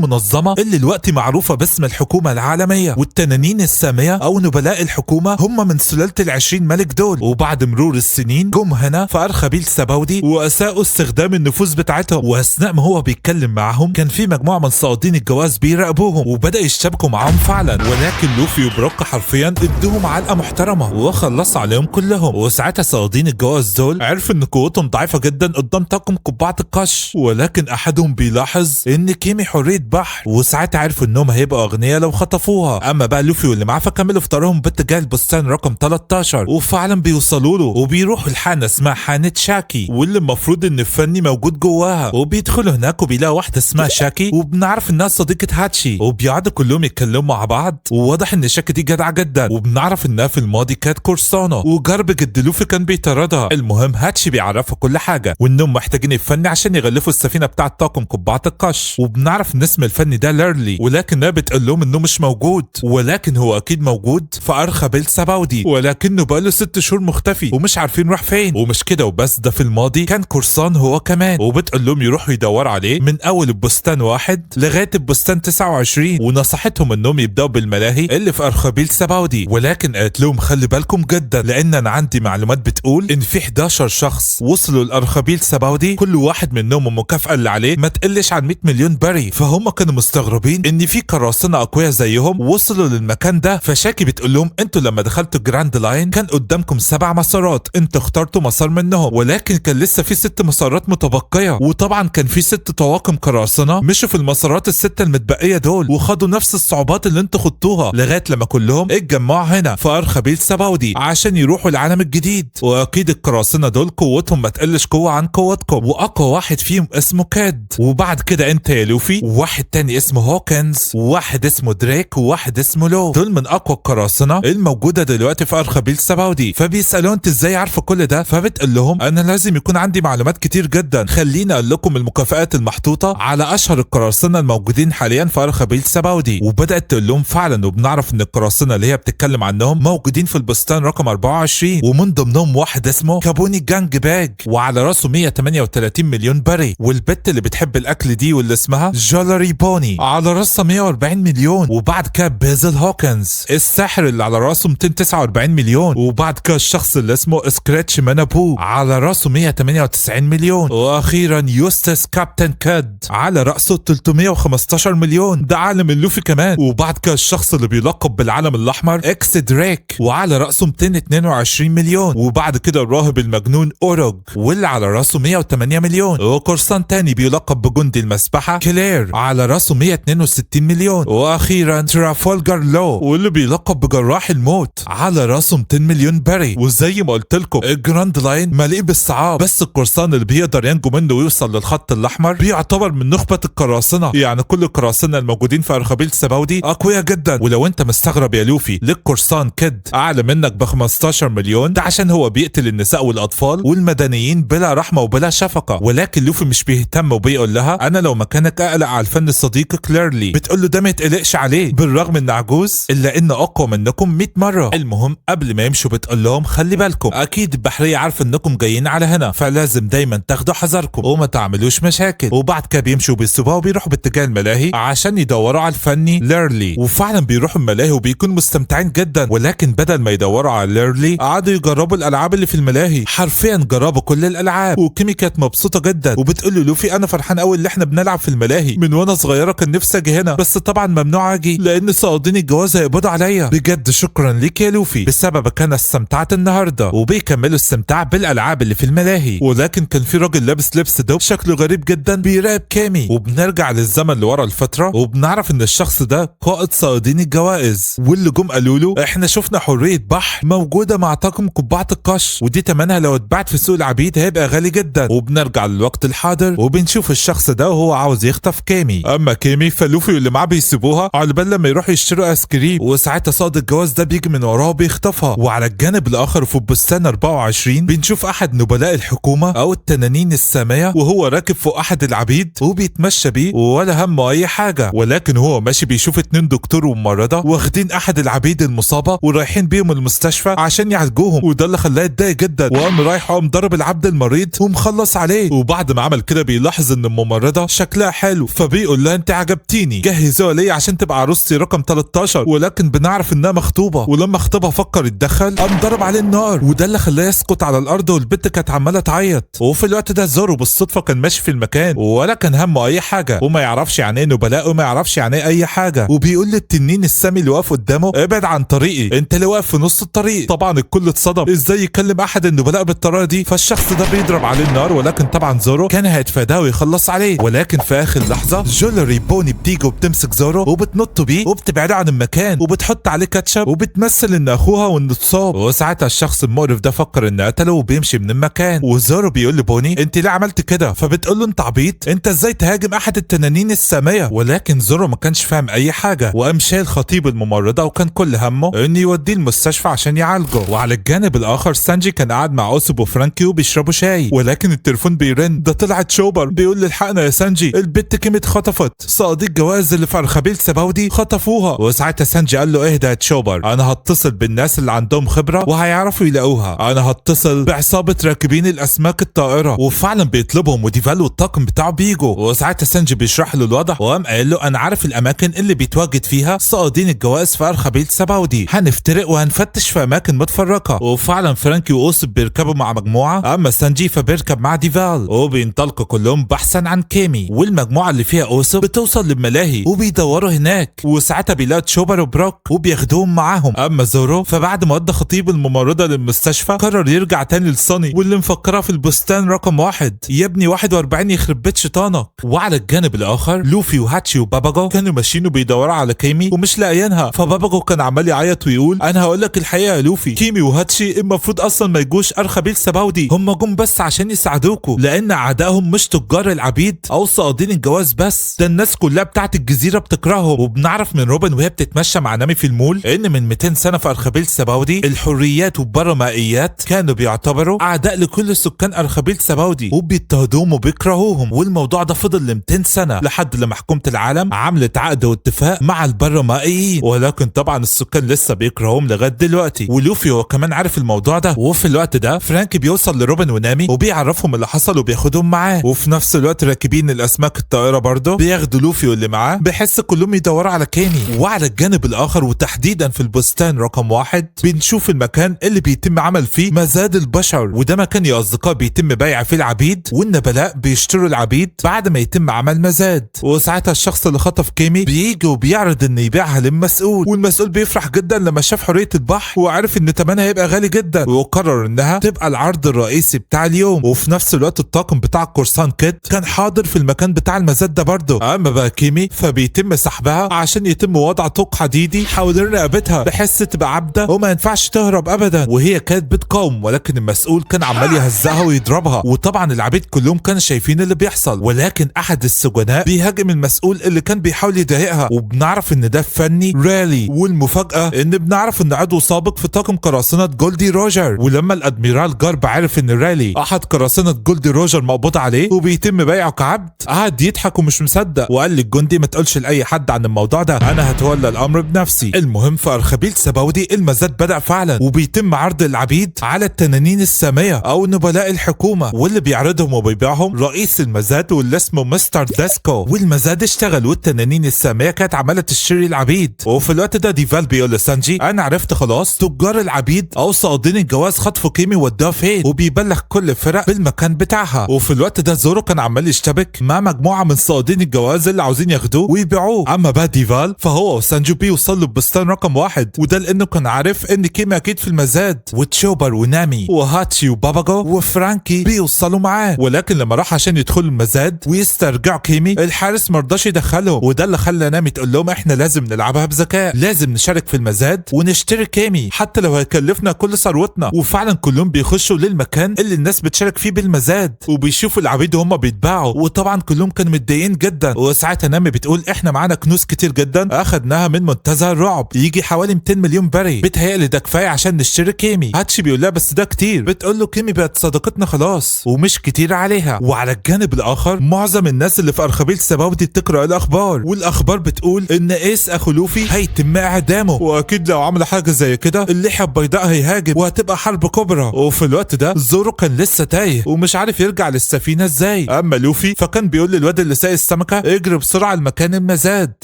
Speaker 1: منظمه اللي الوقت معروفه باسم الحكومه العالميه. والتنانين الساميه او نبلاء الحكومه هم من سلاله ال20 ملك دول. وبعد مرور السنين جم هنا في ارخبيل سباودي واساءوا استخدام النفوذ بتاعتهم، واثناء ما هو بيتكلم معاهم كان في مجموعه من صيادين الجواز بيراقبوهم وبدا يشتبكوا معاهم فعلا. ولكن لوفي وبروك حرفيا ادوهم علقه محترمه وخلص عليهم كلهم. وساعتها صيادين الجواز دول عرفوا ان قوتهم ضعيفه جدا قدام طاقم قبعه القش، ولكن احدهم بيلاحظ ان كيمي حريه بحر، وساعتها عرفوا انهم هيبقوا اغنياء لو خطفوها. اما بقى لوفي واللي معاه فكملوا في طريقهم باتجاه البستان رقم 13، وفعلا بيوصلوا له وبيروحوا لحانه اسمها حانه شاكي واللي المفروض ان الفني موجود جواها. وبيدخلوا هناك وبيلاقوا واحده اسمها شاكي وبنعرف انها صديقه هاتشي، وبيقعدوا كلهم يتكلموا مع بعض. وواضح ان شاكي دي جدعه جدا، وبنعرف انها في الماضي كانت قرصانه وجرب جد لوفي كان بيطاردها. المهم هاتشي بيعرفها كل حاجه وانهم محتاجين الفني عشان يغلفوا السفينه بتاعه طاقم قبعه القش. وبنعرف ان اسم الفني ده ليرلي، ولكنها بتقول لهم انه مش موجود، ولكن هو اكيد موجود في ارخبيل سباودي، ولكنه بقاله 6 شهور مختفي ومش عارفين راح فين. ومش كده وبس، ده في الماضي كان قرصان هو كمان، وبتقول لهم يروحوا يدوروا عليه من اول البستان 1 لغايه البستان 29، ونصحتهم انهم يبداوا بالملاهي اللي في ارخبيل سباودي. ولكن قالت لهم خلي بالكم جدا لان انا عندي معلومات بتقول ان في 11 شخص وصلوا لارخبيل سباودي كل واحد منهم المكافاه اللي عليه ما تقلش عن 100 مليون بري. فهم كانوا مستغربين ان في قراصنه اقوياء زيهم وصلوا للمكان ده. فشاكي بتقول لهم انتوا لما دخلتوا جراند لاين كان قدامكم 7 مسارات، انتوا اخترتوا مسار منهم، ولكن كان لسه في 6 مسارات متبقيه. وطبعا كان في 6 طواقم قراصنه مشوا في المسارات ال6 المتبقيه دول وخدوا نفس الصعوبات اللي انتوا خدتوها لغايه لما كلهم اتجمعوا هنا في ارخبيل سباودي عشان يروحوا العالم الجديد. واكيد القراصنه دول قوتهم ما تقلش قوه عن قوتكم، واقوى واحد فيهم اسمه كاد. وبعد كده انت يا لوفي وواحد تاني اسمه هوكنز وواحد اسمه دريك وواحد اسمه لو، دول من اقوى القراصنه الموجوده دلوقتي في ارخبيل سباودي. فبيسالوا انت ازاي عارفه كل ده؟ فبتقول لهم انا لازم يكون عندي معلومات كتير جدا، خليني اقول لكم المكافآت المحطوطه على اشهر القراصنه الموجودين حاليا في ارخبيل سباودي. وبدات تقول لهم فعلا، وبنعرف ان القراصنه اللي هي بتتكلم عنهم موجودين في البستان رقم 24 ومن ضمنهم واحد اسمه كابوني جانج باج وعلى راسه 138 مليون بري، والبت اللي بتحب الاكل دي واللي اسمها جولري بوني على راسها 140 مليون. وبعد كده بيزل هوكنز الساحر اللي على راسه 249 مليون. وبعد كده الشخص اللي اسمه سكراتش مانابو على راسه 198 مليون. واخيرا يوستس كابتن كاد على راسه 315 مليون، ده عالم اللوفي كمان. وبعد كده الشخص اللي بيلقب بالعالم الاحمر اكس دريك وعلى راسه 222 مليون. وبعد كده الراهب المجنون اوروج واللي على راسه 108 مليون. وقرصان تاني بيلقب بجندي المسبحه كلير على راسه 162 مليون. واخيرا ترافولجر لو واللي بيلقب بجراح الموت على راسه 200 مليون بري. وزي ما قلت لكم الجراند لاين مليء بالصعاب، بس القرصان اللي بيقدر ينجو منه ويوصل للخط الاحمر بيعتبر من نخبه القراصنه. يعني كل القراصنه الموجودين في ارخبيل سباودي اقوياء جدا. ولو انت مستغرب يا لوفي ليه القرصان كد اعلى منك ب 15 مليون، ده عشان هو بيقتل النساء والاطفال والمدنيين بلا رحمه وبلا شفقه. ولكن لوفي مش بيهتم وبيقول لها انا لو مكانك اقلق على الفن صديقك كليرلي. بتقول له ده ما يتقلقش بتليقش عليه بالرغم ان عجوز الا ان اقوى منكم 100 مره. المهم قبل ما يمشوا بتقول لهم خلي بالكم اكيد البحريه عارفه انكم جايين على هنا، فلازم دايما تاخدوا حذركم وما تعملوش مشاكل. وبعد كده بيمشوا بيسيبوها وبيروحوا باتجاه الملاهي عشان يدوروا على الفني ليرلي. وفعلا بيروحوا الملاهي وبيكونوا مستمتعين جدا، ولكن بدل ما يدوروا على ليرلي قعدوا يجربوا الالعاب اللي في الملاهي. حرفيا جربوا كل الالعاب، وكيمي كانت مبسوطه جدا وبتقول له لوفي انا فرحان قوي اللي احنا بنلعب في الملاهي، من وانا صغيره كان نفسي اجي هنا بس طبعا ممنوع اجي لان صيادين الجواز هيقبضوا عليا. بجد شكرا ليك يا لوفي، بسببك انا استمتعت النهارده. وبيكملوا استمتاع بالالعاب اللي في الملاهي، ولكن كان في راجل لابس لبس دوب شكله غريب جدا بيراقب كيمي. وبنرجع للزمن لورا الفتره وبنعرف ان الشخص ده قائد صيادين الجوائز، واللي جم قالوا له احنا شفنا حريه بحر موجوده مع طاقم قبعه القش، ودي تمنها لو اتباعت في سوق العبيد هيبقى غالي جدا. وبنرجع للوقت الحاضر وبنشوف الشخص ده وهو عاوز يخطف كيمي. اما كيمي فلوفي اللي معاه بيسيبوها على بال لما يروحوا يشتروا ايس كريم، وساعتها صاد الجواز ده بيجي من وراه وبيخطفها. وعلى الجانب الاخر في بستان 24 بنشوف احد نبلاء الحكومه او التنانين الساميه وهو راكب فوق احد العبيد وبيتمشى بيه ولا همه اي حاجه، ولكن هو ماشي بيشوف 2 دكتور وممرضه واخدين احد العبيد المصابه ورايحين بيهم المستشفى عشان يعالجوهم، وده اللي خلاه يتضايق جدا وقام رايح وقام ضرب العبد المريض ومخلص عليه. وبعد ما عمل كده بيلاحظ ان الممرضه شكلها حلو فبيقول لها انت عجبتيني جهزوها ليا عشان تبقى عروستي رقم 13، ولكن بنعرف انها مخطوبه. ولما خطيبها فكر يتدخل قام ضرب عليه النار، وده اللي خلاه يسقط على الارض والبنت كانت عماله تعيط. وفي الوقت ده زورو بالصدفه كان ماشي في المكان ولا كان همه اي حاجه وما يعرفش يعني ايه نبلاء وما يعرفش يعني ايه اي حاجه، وبيقول للتنين السامي اللي واقف قدامه ابعد عن طريقي انت اللي واقف في نص الطريق. طبعا الكل اتصدم ازاي يكلم احد النبلاء بالطريقه دي، فالشخص ده بيضرب عليه النار، ولكن طبعا زورو كان هيتفاداه ويخلص عليه. ولكن في اخر لحظه جولري بوني بتيجي وبتمسك زورو وبتنط بيه وبتبعده عن المكان وبتحط عليه كاتشب وبتمثل ان اخوها وانه اتصاب. وساعتها الشخص المقرف ده فكر ان قتله وبيمشي من المكان. وزورو بيقول لبوني انت ليه عملت كده، فبتقول له انت عبيط انت ازاي تهاجم احد التنانين الساميه. ولكن زورو ما كانش فاهم اي حاجه وقام شايل خطيب الممرضه وكان كل همه انه يوديه المستشفى عشان يعالجه. وعلى الجانب الاخر سانجي كان قاعد مع اوسب وفرانكي وبيشربوا شاي، ولكن التليفون بيرن، ده طلعت شوبر بيقول لي الحقنا يا سانجي البت كيمي اتخطفت، صيادين الجواز اللي في ارخبيل سباودي خطفوها. وساعتها سانجي قال له اهدى يا شوبر انا هتصل بالناس اللي عندهم خبره وهيعرفوا يلاقوها، انا هتصل بعصابه راكبين الاسماك الطائره. وفعلا بيطلبهم وديفال والطاقم بتاعه بيجوا. وساعتها سانجي بيشرح له الوضع وقام قال له انا عارف الاماكن اللي بيتواجد فيها صيادين الجواز في ارخبيل سباودي، هنفترق وهنفتش في اماكن متفرقه. وفعلا فرانكي واوسب بيركبوا مع مجموعه، اما سانجي فبيركب مع ديفال وبينطلقوا كلهم بحثا عن كيمي. والمجموعه اللي فيها اوسب بتوصل للملاهي وبيدوروا هناك، وساعتها بيلاقوا تشوبر وبروك وبياخدوهم معاهم. اما زورو فبعد ما ودى خطيب الممرضه للمستشفى قرر يرجع تاني لصاني واللي مفكرها في البستان رقم 1. يا ابني 41 يخرب بيت شيطانك. وعلى الجانب الاخر لوفي وهاتشي وباباجو كانوا ماشيين وبيدوروا على كيمي ومش لاقيينها، فباباجو كان عمال يعيط ويقول انا هقول لك الحقيقه يا لوفي، كيمي وهاتشي المفروض اصلا ما يجوش ارخبيل سباودي، هم جم بس عشان يساعدوكوا لان اعدائهم مش تجار العبيد او صيادين الجواز بس، ده الناس كلها بتاعت الجزيره بتكرههم. وبنعرف من روبن وهي بتتمشى مع نامي في المول ان من 200 سنه في ارخبيل سباودي الحريات والبرمائيات كانوا بيعتبروا اعداء لكل سكان ارخبيل سباودي وبيضطهدوهم وبيكرهوهم، والموضوع ده فضل ل 200 سنه لحد لما حكومه العالم عملت عقد واتفاق مع البرمائيين، ولكن طبعا السكان لسه بيكرهوهم لغايه دلوقتي. ولوفي هو كمان عارف الموضوع ده. وفي الوقت ده فرانك بيوصل لروبن ونامي وبيعرفهم اللي حصل وبياخدهم معاه، وفي نفس الوقت راكبين الاسماك الطائره برضه بياخدوا لوفي واللي معاه بحس كلهم يدوروا على كيمي. وعلى الجانب الاخر وتحديدا في البستان رقم 1 بنشوف المكان اللي بيتم عمل فيه مزاد البشر، وده مكان يا اصدقاء بيتم بيع فيه العبيد والنبلاء بيشتروا العبيد بعد ما يتم عمل مزاد. وساعتها الشخص اللي خطف كيمي بيجي وبيعرض انه يبيعها للمسؤول، والمسؤول بيفرح جدا لما شاف حريه البحر وعرف ان ثمنها هيبقى غالي جدا، وقرر انها تبقى العرض الرئيسي بتاع اليوم. وفي نفس الوقت الطاقم بتاع القرصان كيت كان حاضر في المكان بتاع المزاد ده برضه. اما بقى كيمي فبيتم سحبها عشان يتم وضع طوق حديدي حوالين رقبتها بحيث تبقى عبده وما ينفعش تهرب ابدا، وهي كانت بتقاوم ولكن المسؤول كان عمال يهزقها ويضربها، وطبعا العبيد كلهم كانوا شايفين اللي بيحصل، ولكن احد السجناء بيهاجم المسؤول اللي كان بيحاول يضايقها، وبنعرف ان ده فني رالي. والمفاجاه ان بنعرف ان عضو سابق في طاقم قراصنه جولدي روجر، ولما الادميرال جارب عرف ان رالي احد قراصنه جولدي روجر مقبوض عليه وبيتم بيعه كعبد قعد يضحك ومش مصدق، وقال للجندي ما تقولش لاي حد حد عن الموضوع ده، انا هتولى الامر بنفسي. المهم في ارخبيل سباودي المزاد بدأ فعلا، وبيتم عرض العبيد على التنانين السامية او نبلاء الحكومة، واللي بيعرضهم وبيبيعهم رئيس المزاد واللي اسمه مستر ديسكو. والمزاد اشتغل والتنانين السامية كانت عمالة تشتري العبيد. وفي الوقت ده ديفال بيقول لسانجي انا عرفت خلاص تجار العبيد او صائدين الجواز خطفوا كيمي ودوها فين، وبيبلغ كل فرق بالمكان بتاعها. وفي الوقت ده زورو كان عمال يشتبك مع مجموعة من صائدين الجواز اللي عاوزين ياخدوه ويبيعوه. اما بقى ديفال فهو وسانجي بيوصلوا ببستان رقم 1، وده لانه كان عارف ان كيمي اكيد في المزاد. وتشوبر ونامي وهاتشي وباباجو وفرانكي بيوصلوا معاه، ولكن لما راح عشان يدخلوا المزاد ويسترجعوا كيمي الحارس مرضاش يدخلهم، وده اللي خلى نامي تقول لهم احنا لازم نلعبها بذكاء، لازم نشارك في المزاد ونشتري كيمي حتى لو هيكلفنا كل ثروتنا. وفعلا كلهم بيخشوا للمكان اللي الناس بتشارك فيه بالمزاد وبيشوفوا العبيد وهم بيتباعوا، وطبعا كلهم كانوا متضايقين جدا. وساعتها نامي بتقول احنا معانا كنوز كتير جدا اخدناها من منتزه الرعب يجي حوالي 200 مليون بري، بتهيألي ده كفايه عشان نشتري كيمي. هاتشي بيقول لها بس ده كتير، بتقول له كيمي بقت صديقتنا خلاص ومش كتير عليها. وعلى الجانب الاخر معظم الناس اللي في ارخبيل سباودي بتقرا الاخبار، والاخبار بتقول ان ايس اخو لوفي هيتم اعدامه، واكيد لو عمل حاجه زي كده اللحيه البيضاء هيهاجم وهتبقى حرب كبرى. وفي الوقت ده زورو كان لسه تايه ومش عارف يرجع للسفينه ازاي. اما لوفي فكان بيقول للواد اللي سايق السمكه اجري بسرعه لمكان المزاد،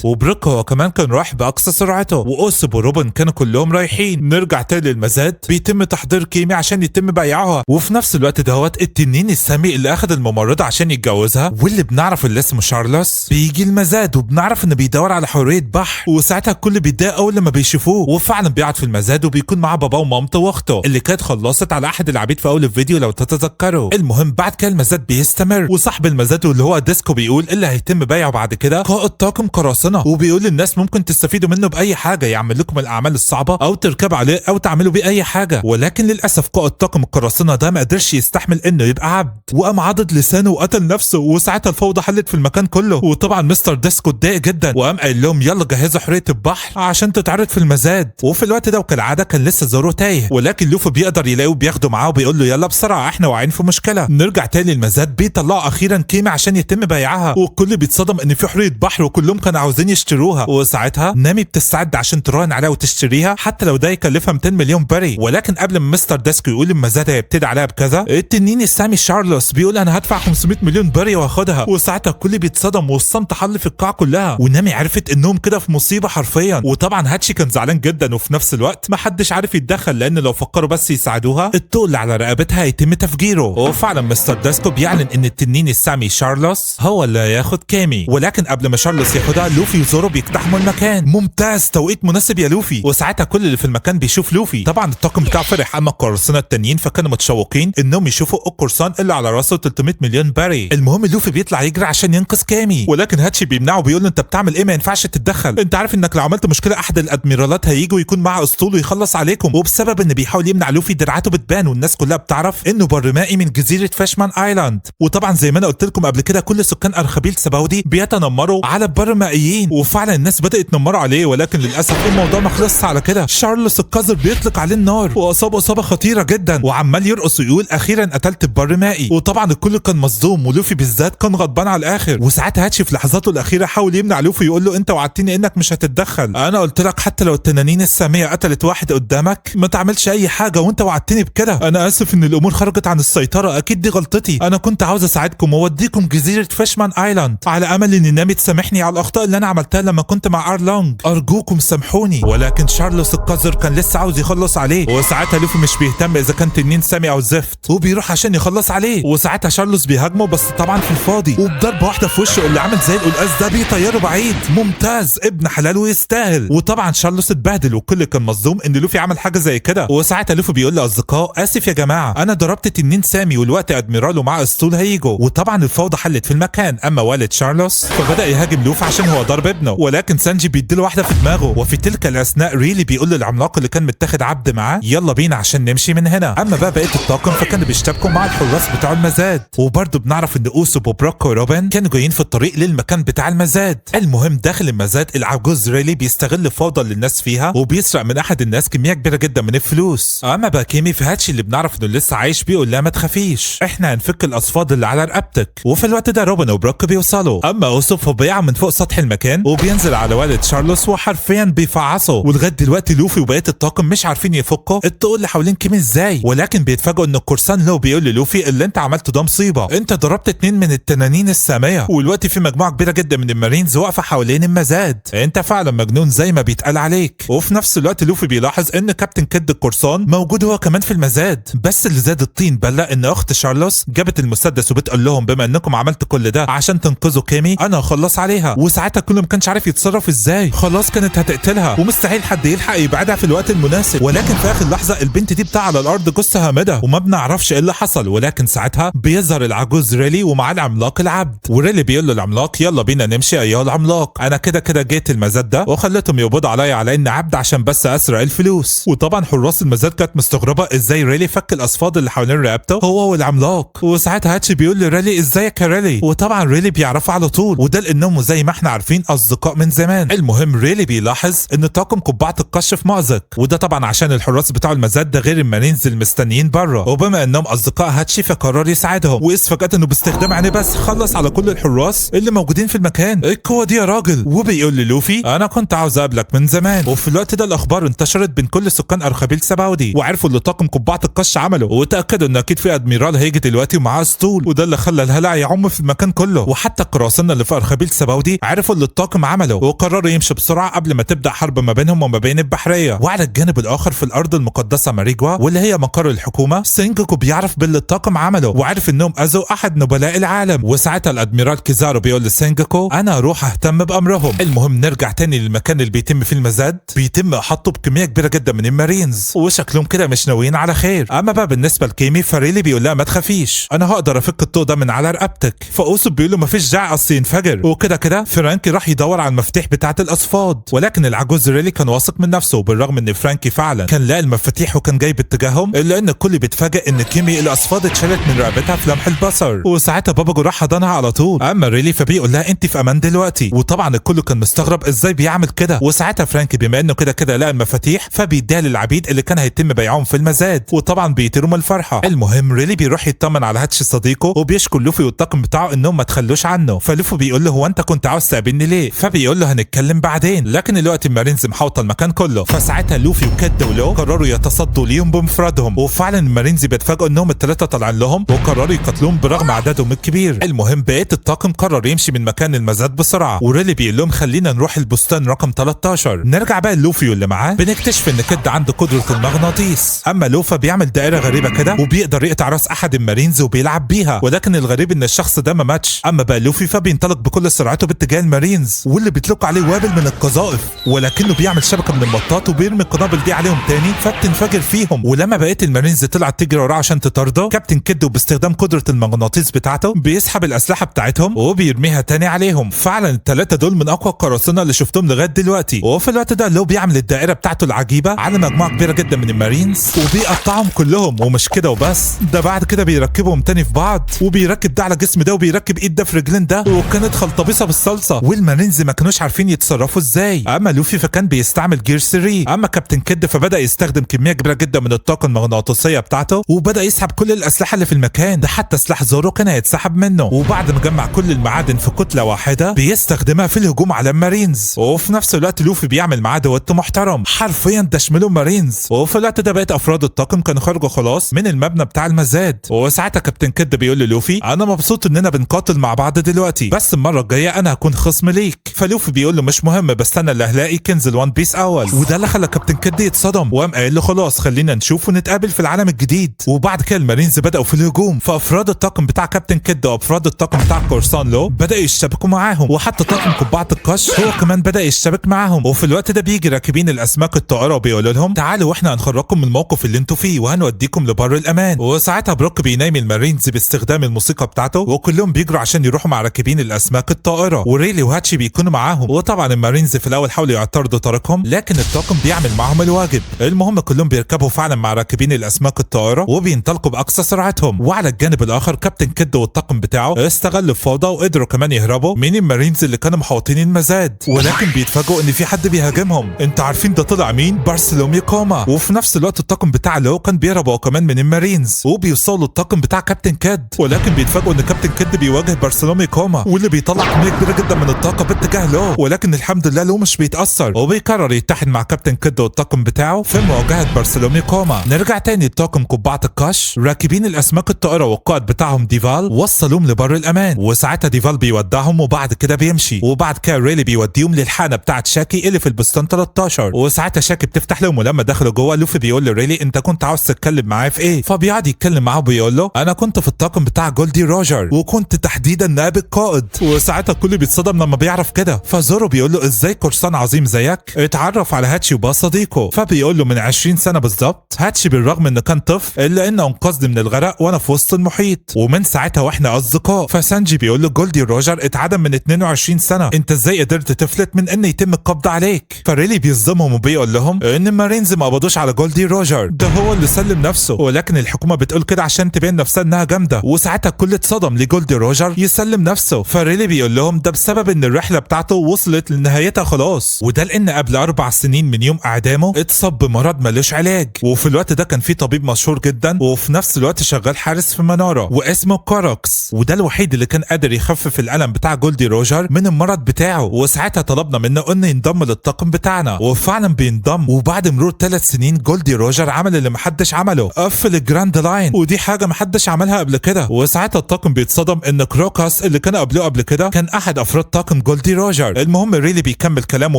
Speaker 1: وبروك هو كمان كان رايح باقصى سرعته، واوسب وروبن كانوا كلهم رايحين. نرجع تاني للمزاد، بيتم تحضير كيمي عشان يتم بيعها، وفي نفس الوقت دهوت التنين السامي اللي اخذ الممرضه عشان يتجوزها واللي بنعرف اللي اسمه شارلوس بيجي المزاد، وبنعرف انه بيدور على حريه بحر. وساعتها الكل بيتضايق اول لما بيشوفوه، وفعلا بيقعد في المزاد وبيكون معاه باباه ومامته واخته اللي كانت خلصت على احد العبيد في اول الفيديو لو تتذكروا. المهم بعد كده المزاد بيستمر، وصاحب المزاد واللي هو ديسكو بيقول اللي هيتم بيعه بعد كده قائد طاقم قراصنه، وبيقول للناس ممكن تستفيدوا منه باي حاجه، يعمل لكم الاعمال الصعبه او تركب عليه او تعملوا بيه اي حاجه. ولكن للاسف قائد طاقم القراصنه ده ما قدرش يستحمل انه يبقى عبد، وقام عضد لسانه وقتل نفسه، وساعتها الفوضى حلت في المكان كله. وطبعا مستر ديسكو اتضايق جدا وقام قايل لهم يلا جهزوا حريه البحر عشان تتعرض في المزاد. وفي الوقت ده وكالعاده كان لسه زورو تايه، ولكن لوفي بيقدر يلاقيه وبياخده معاه وبيقول له يلا بسرعه احنا واقعين في مشكله. نرجع تاني المزاد، بيطلعوا اخيرا كيمي عشان يتم بيعها، والكل بيتصدم ان في حريه بحر وكلهم كانوا عاوزين يشتروها. وساعتها نامي بتستعد عشان تراهن عليها وتشتريها حتى لو ده يكلفها 200 مليون بري. ولكن قبل ما مستر ديسكو يقول المزاد هيبتدي عليها بكذا، التنين السامي شارلوس بيقول انا هدفع 500 مليون بري واخدها. وساعتها الكل بيتصدم والصمت حل في القاعه كلها، ونامي عرفت انهم كده في مصيبه حرفيا. وطبعا هاتشي كان زعلان جدا، وفي نفس الوقت ما حدش عارف يتدخل لان لو فكروا بس يساعدوها الطوق اللي على رقبتها هيتم تفجيره. وفعلا مستر ديسكو بيعلن ان التنين السامي شارلوس هو اللي هياخد كيمي. ولكن قبل ما شارلوس ياخدها لوفي وزورو بيقتحموا المكان. ممتاز، توقيت مناسب يا لوفي. وساعتها كل اللي في المكان بيشوف لوفي. طبعا الطاقم بتاع فرح، اما القراصنه التانيين فكانوا متشوقين انهم يشوفوا القرصان اللي على راسه 300 مليون بري. المهم لوفي بيطلع يجري عشان ينقذ كيمي، ولكن هاتشي بيمنعه بيقول له انت بتعمل ايه، ما ينفعش تتدخل، انت عارف انك لو عملت مشكله احد الادميرالات هيجوا يكون معاه اسطول ويخلص عليكم. وبسبب ان بيحاول يمنع لوفي دراعاته بتبان والناس كلها بتعرف انه برمائي من جزيره فاشمان ايلاند. وطبعا زي ما انا قلت لكم قبل كده كل سكان ارخبيل سباودي بيتنمروا على البرمائيين، وفعلا الناس بدات يتنمروا عليه. ولكن للاسف الموضوع ما خلصش على كده، شارلوس القذر بيطلق عليه النار واصابه اصابه خطيره جدا، وعمال يرقص ويقول اخيرا قتلت البرمائي. وطبعا الكل كان مصدوم ولوفي بالذات كان غضبان على الاخر. وساعتها هاتشي في لحظاته الاخيره حاول يمنع لوفي يقول له انت وعدتني انك مش هتتدخل، انا قلت لك حتى لو التنانين الساميه قتلت واحد قدامك ما تعملش اي حاجه وانت وعدتني بكده. انا اسف ان الامور خرجت عن السيطره، اكيد دي غلطتي، انا كنت عاوز اساعدكم واوديكم جزيره فاشمان ايلاند على امل ان نامي تسامحني على الاخطاء اللي انا عملتها لما كنت مع ارلونج، ارجوكم سامحوني. ولكن شارلوس القذر كان لسه عاوز يخلص عليه، وساعتها لوفي مش بيهتم اذا كان تنين سامي او زفت وبيروح عشان يخلص عليه. وساعتها شارلوس بيهاجمه بس طبعا في الفاضي، وبضربه واحده في وشه اللي عامل زي القلقاس ده بيطيره بعيد. ممتاز، ابن حلال ويستاهل. وطبعا شارلوس اتبهدل والكل كان مصدوم ان لوفي عمل حاجه زي كده. وساعتها لوفي بيقول لاصدقائه اسف يا جماعه انا ضربت تنين سامي والوقت ادميرال ومعاه اسطول هيجوا. وطبعا الفوضى حلت في المكان. اما والد شارلوس فبدا يهاجم لوفي عشان هو ضرب ابنه، ولكن سانجي بيديله واحده في دماغه. وفي تلك الاثناء ريلي بيقول للعملاق اللي كان متاخد عبد معاه يلا بينا عشان نمشي من هنا. اما بقى بقيه الطاقم فكانوا بيشتبكوا مع الحراس بتاع المزاد. وبرضه بنعرف ان اوسوب وبروك وروبن كانوا جايين في الطريق للمكان بتاع المزاد. المهم داخل المزاد العجوز ريلي بيستغل الفوضى اللي الناس فيها وبيسرق من احد الناس كميه كبيره جدا من الفلوس. اما بقى كيمي في هاتشي اللي بنعرف انه لسه عايش بيقول لا ما تخافيش احنا هنفك الاصفاد اللي على رقبتك. وفي الوقت ده روبن وبروك بيوصلوا. اما اوسوب فبيقع من فوق سطح المكان وبينزل على والد شارلوس وحرفيا بيفعصه. ولغايه دلوقتي لوفي وبقيه الطاقم مش عارفين يفكوا الطوق اللي حوالين كيمي ازاي، ولكن بيتفاجئوا ان القرصان لو بيقول للوفي اللي انت عملته ده مصيبه، انت ضربت 2 من التنانين الساميه، والوقت في مجموعه كبيره جدا من المارينز واقفه حوالين المزاد، انت فعلا مجنون زي ما بيتقال عليك. وفي نفس الوقت لوفي بيلاحظ ان كابتن كيد القرصان موجود هو كمان في المزاد، بس اللي زاد الطين بله ان اخت شارلوس جابت المسدس وبتقول لهم بما انكم عملتوا كل ده عشان تنقذوا كيمي انا هخلص عليها. وساعتها كله ما كانش عارف يتصرف ازاي، خلاص كانت هتقتلها ومستحيل حد يلحق يبعدها في الوقت المناسب. ولكن في اخر لحظه البنت دي بتاع على الارض جثه هامده وما بنعرفش ايه اللي حصل. ولكن ساعتها بيظهر العجوز ريلي ومعاه العملاق العبد، وريلي بيقول له العملاق يلا بينا نمشي ايها العملاق، انا كده كده جيت المزاد ده وخليتهم يقبضوا عليا على اني عبد عشان بس اسرق الفلوس. وطبعا حراس المزاد كانت مستغربه ازاي ريلي فك الاصفاد اللي حوالين رقبته هو والعملاق. وساعتها هاتشي بيقول لريلي ازيك يا ريلي، وطبعا ريلي بيعرفه على طول، وده لانهم زي ما احنا عارفين اصدقاء من زمان. المهم ريلي بيلاحظ ان طاقم قبعه الكشف مأزق، وده طبعا عشان الحراس بتاع المزاد ده غير المارينز المستنيين بره، وبما انهم اصدقاء هاتشي فقرر يساعدهم. وإذ فجأة انه باستخدام عينيه بس خلص على كل الحراس اللي موجودين في المكان. ايه القوه دي يا راجل؟ وبيقول للوفي انا كنت عاوز اقابلك من زمان. وفي الوقت ده الاخبار انتشرت بين كل سكان ارخبيل سباودي، وعرفوا اللي طاقم قبعه القش عمله، وتاكدوا ان اكيد في ادميرال هيجي دلوقتي ومعاه اسطول، وده اللي خلى الهلع يعم في المكان كله. وحتى القراصنه اللي في ارخبيل سباودي عرفوا اللي الطاقم عمله وقرروا يمشوا بسرعه قبل ما تبدا حرب ما بينهم وما بين البحريه. وعلى الجانب الاخر في الارض المقدسه ماريجوا واللي هي مقر الحكومه، سينجوكو بيعرف باللي الطاقم عمله وعارف انهم اذوا احد نبلاء العالم. وساعتها الادميرال كيزارو بيقول لسينجوكو انا اروح اهتم بامرهم. المهم نرجع تاني للمكان اللي بيتم فيه المزاد، بيتم احاطه بكميه كبيره جدا من المارينز وشكلهم كده مش ناويين على خير. اما بقى بالنسبه لكيمي فريلي بيقول لها ما تخافيش انا هقدر افك الطوق ده من على رقبتك، فاوسو بيقول له مفيش داعي اصل ينفجر. وكده كده فرانكي راح يدور على المفاتيح بتاعه الاصفاد، ولكن العجوز ريلي كان واثق من نفسه بالرغم ان فرانكي فعلا كان لاقي المفاتيح وكان جاي باتجاههم، الا ان الكل بيتفاجئ ان كيمي الاصفاد اتشالت من رقبتها في لمح البصر. وساعتها باباجو راح حضنها على طول. اما ريلي فبيقول لها انت في امان دلوقتي، وطبعا الكل كان مستغرب ازاي بيعمل كده. وساعتها فرانكي بما انه كده كده لقى المفاتيح فبيديها للعبيد اللي كان هيتم بيعهم في المزاد، وطبعا بيطيروا من الفرحه. المهم ريلي بيروح يطمن على هاتشي صديقه وبيشكر لوفي والطاقم بتاعه انهم ما تخلوش عنه. فلوفي بيقول له هو انت كنت عاوز تقابلني ليه؟ فبيقول له هنتكلم بعدين، لكن الوقت المارينز محاوطه المكان كله. فساعتها لوفي وكيد ولو قرروا يتصدوا ليهم بمفردهم، وفعلا المارينز بيتفاجئوا انهم الثلاثه طالعين لهم وقرروا يقتلوهم برغم عددهم الكبير. المهم بقيه الطاقم قرر يمشي من مكان المزاد بسرعه، وريلي بيقول لهم خلينا نروح البستان رقم 13. نرجع بقى لوفي واللي معاه بنكتشف ان كيد عنده قدره المغناطيس، اما لوفا بيعمل دائره غريبه كده وبيقدر يقطع راس احد المارينز وبيلعب بيها، ولكن الغريب ان الشخص ده ما ماتش. اما بقى لوفي فبينطلق بكل سرعته باتجاه المارينز واللي بيطلق عليه وابل من القذائف، ولكنه بيعمل شبكه من المطاط وبيرمي القنابل دي عليهم تاني فبتنفجر فيهم. ولما بقيه المارينز طلعت تجري وراه عشان تطارده، كابتن كيد باستخدام قدره المغناطيس بتاعته بيسحب الاسلحه بتاعتهم وبيرميها تاني عليهم. فعلا الثلاثه دول من اقوى القراصنه اللي شفتهم لغايه دلوقتي. وفي الوقت ده لو بيعمل الدائره بتاعته العجيبه على مجموعه كبيره جدا من المارينز وبيقطعهم كلهم. ومش كده وبس، ده بعد كده بيركبهم تاني في بعض، وبيركب ده على جسم ده وبيركب ايد ده في رجلين ده، وكانت خلطبيصه بالصلصه. والمارينز ما كانوش عارفين يتصرفوا ازاي. اما لوفي فكان بيستعمل جير 3، اما كابتن كيد فبدا يستخدم كميه كبيره جدا من الطاقه المغناطيسيه بتاعته وبدا يسحب كل الاسلحه اللي في المكان ده، حتى سلاح زورو كان هيتسحب منه. وبعد ما جمع كل المعادن في كتله واحده بيستخدمها في الهجوم على المارينز. وفي نفس الوقت لوفي بيعمل معاه دوت محترم حرفيا ده شمله مارينز. وفي الوقت ده بقيت افراد الطاقم كانوا خرجوا خلاص من المبنى بتاع المزاد. وساعتها كابتن كيد بيقول للوفي انا مبسوط اننا بنقاتل مع بعض دلوقتي، بس المره الجايه انا هكون خصم ليك. فلوفي بيقول له مش مهم، بس انا اللي هلاقي كنز الوان بيس اول. وده اللي خلى كابتن كيد يتصدم وقام قايل له خلاص خلينا نشوف ونتقابل في العالم الجديد. وبعد كده المارينز بداوا في الهجوم، فافراد الطاقم بتاع كابتن كيد وافراد الطاقم بتاع قرصان لو بداوا يشتبكوا معاهم، وحتى طاقم قبعه القش هو كمان بدا يشتبك معاهم. وفي الوقت ده بيجي راكبين الاسماك الطائره وبيقولوا لهم تعالوا واحنا هنخرجكم من الموقف اللي انتوا فيه وهنوديكم لبر الامان. وساعتها بروك بينام المارينز باستخدام الموسيقى بتاعته وكلهم بيجروا عشان يروحوا مع راكبين الاسماك الطائره، وريلي وهاتشي بيكونوا معاهم. وطبعا المارينز في الاول حاولوا يعترضوا طريقهم لكن الطاقم بيعمل معاهم الواجب. المهم كلهم بيركبوا فعلا مع راكبين الاسماك الطائره وبينطلقوا باقصى سرعتهم. وعلى الجانب الاخر كابتن كيد والطاقم بتاعه استغلوا الفوضى وقدروا كمان يهربوا من المارينز اللي كانوا محاوطين المزاد، ولكن بيتفاجئوا ان في حد بيهاجمهم. انت عارفين ده طلع مين؟ بارسلومي كوما. وفي نفس الوقت الطاقم بتاع لو كان بيهربوا كمان من المارينز وبيوصلوا الطاقم بتاع كابتن كيد، ولكن بيتفاجئوا ان كابتن كيد بيواجه بارسلومي كوما واللي بيطلع كميه كبيره جدا من الطاقه باتجاه لو، ولكن الحمد لله لو مش بيتاثر وبيقرر يتحد مع كابتن كيد والطاقم بتاعه في مواجهه بارسلومي كوما. نرجع تاني لطاقم قبعه القش راكبين الاسماك الطائره والقائد بتاعهم ديفال وصلوهم لبر الامان، وساعتها ديفال بيودعهم وبعد كده بيمشي، وبعد كده ريلي بيوديهم للحانه بتاعت شاكي اللي في البستان 13، وساعتها شاكي بتفتح لهم، ولما دخلوا جوه لوفي بيقول لريلي انت كنت عاوز تتكلم معايا في ايه؟ فبيقعد يتكلم معاه وبيقول له انا كنت في الطاقم بتاع جولدي روجر وكنت تحديدا نائب القائد، وساعتها الكل بيتصدم لما بيعرف كده. فزورو بيقول له ازاي قرصان عظيم زيك اتعرف على هاتشي وبقى صديقه؟ فبيقول له من 20 سنه بالظبط. هاتشي بالرغم انه كان طفل الا انه انقذني من الغرق وانا في وسط المحيط، ومن ساعتها واحنا اصدقاء. فسانجي بيقول له جولدي روجر اتعدم من 22 سنه، انت ازاي قدرت تفلت من ان يتم القبض عليك؟ فريلي بيصدمهم وبيقول لهم ان المارينز ما قبضوش على جولدي روجر، ده هو اللي سلم نفسه، ولكن الحكومه بتقول كده عشان تبين نفسها انها جامده، وساعتها الكل اتصدم لجولدي روجر يسلم نفسه. فريلي بيقول لهم ده بسبب ان الرحله بتاعته وصلت لنهايتها خلاص، وده لان قبل 4 سنين من يوم اعدامه اتصاب بمرض ملوش علاج، وفي الوقت ده كان في طبيب مشهور جدا وفي نفس الوقت شغال حارس في مناره واسمه كاروكس، وده الوحيد اللي كان قادر يخفف الالم بتاع جولدي روجر من المرض بتاعه. وساعتها طلبنا منه انه ينضم للطاقم بتاعنا، وفعلا بينضم. وبعد مرور 3 سنين جولدي روجر عمل اللي محدش عمله، قفل الجراند لاين، ودي حاجه محدش عملها قبل كده. وساعتها الطاقم بيتصدم ان كروكاس اللي كان قبله قبل كده كان احد افراد طاقم جولدي روجر. المهم ريلي بيكمل كلامه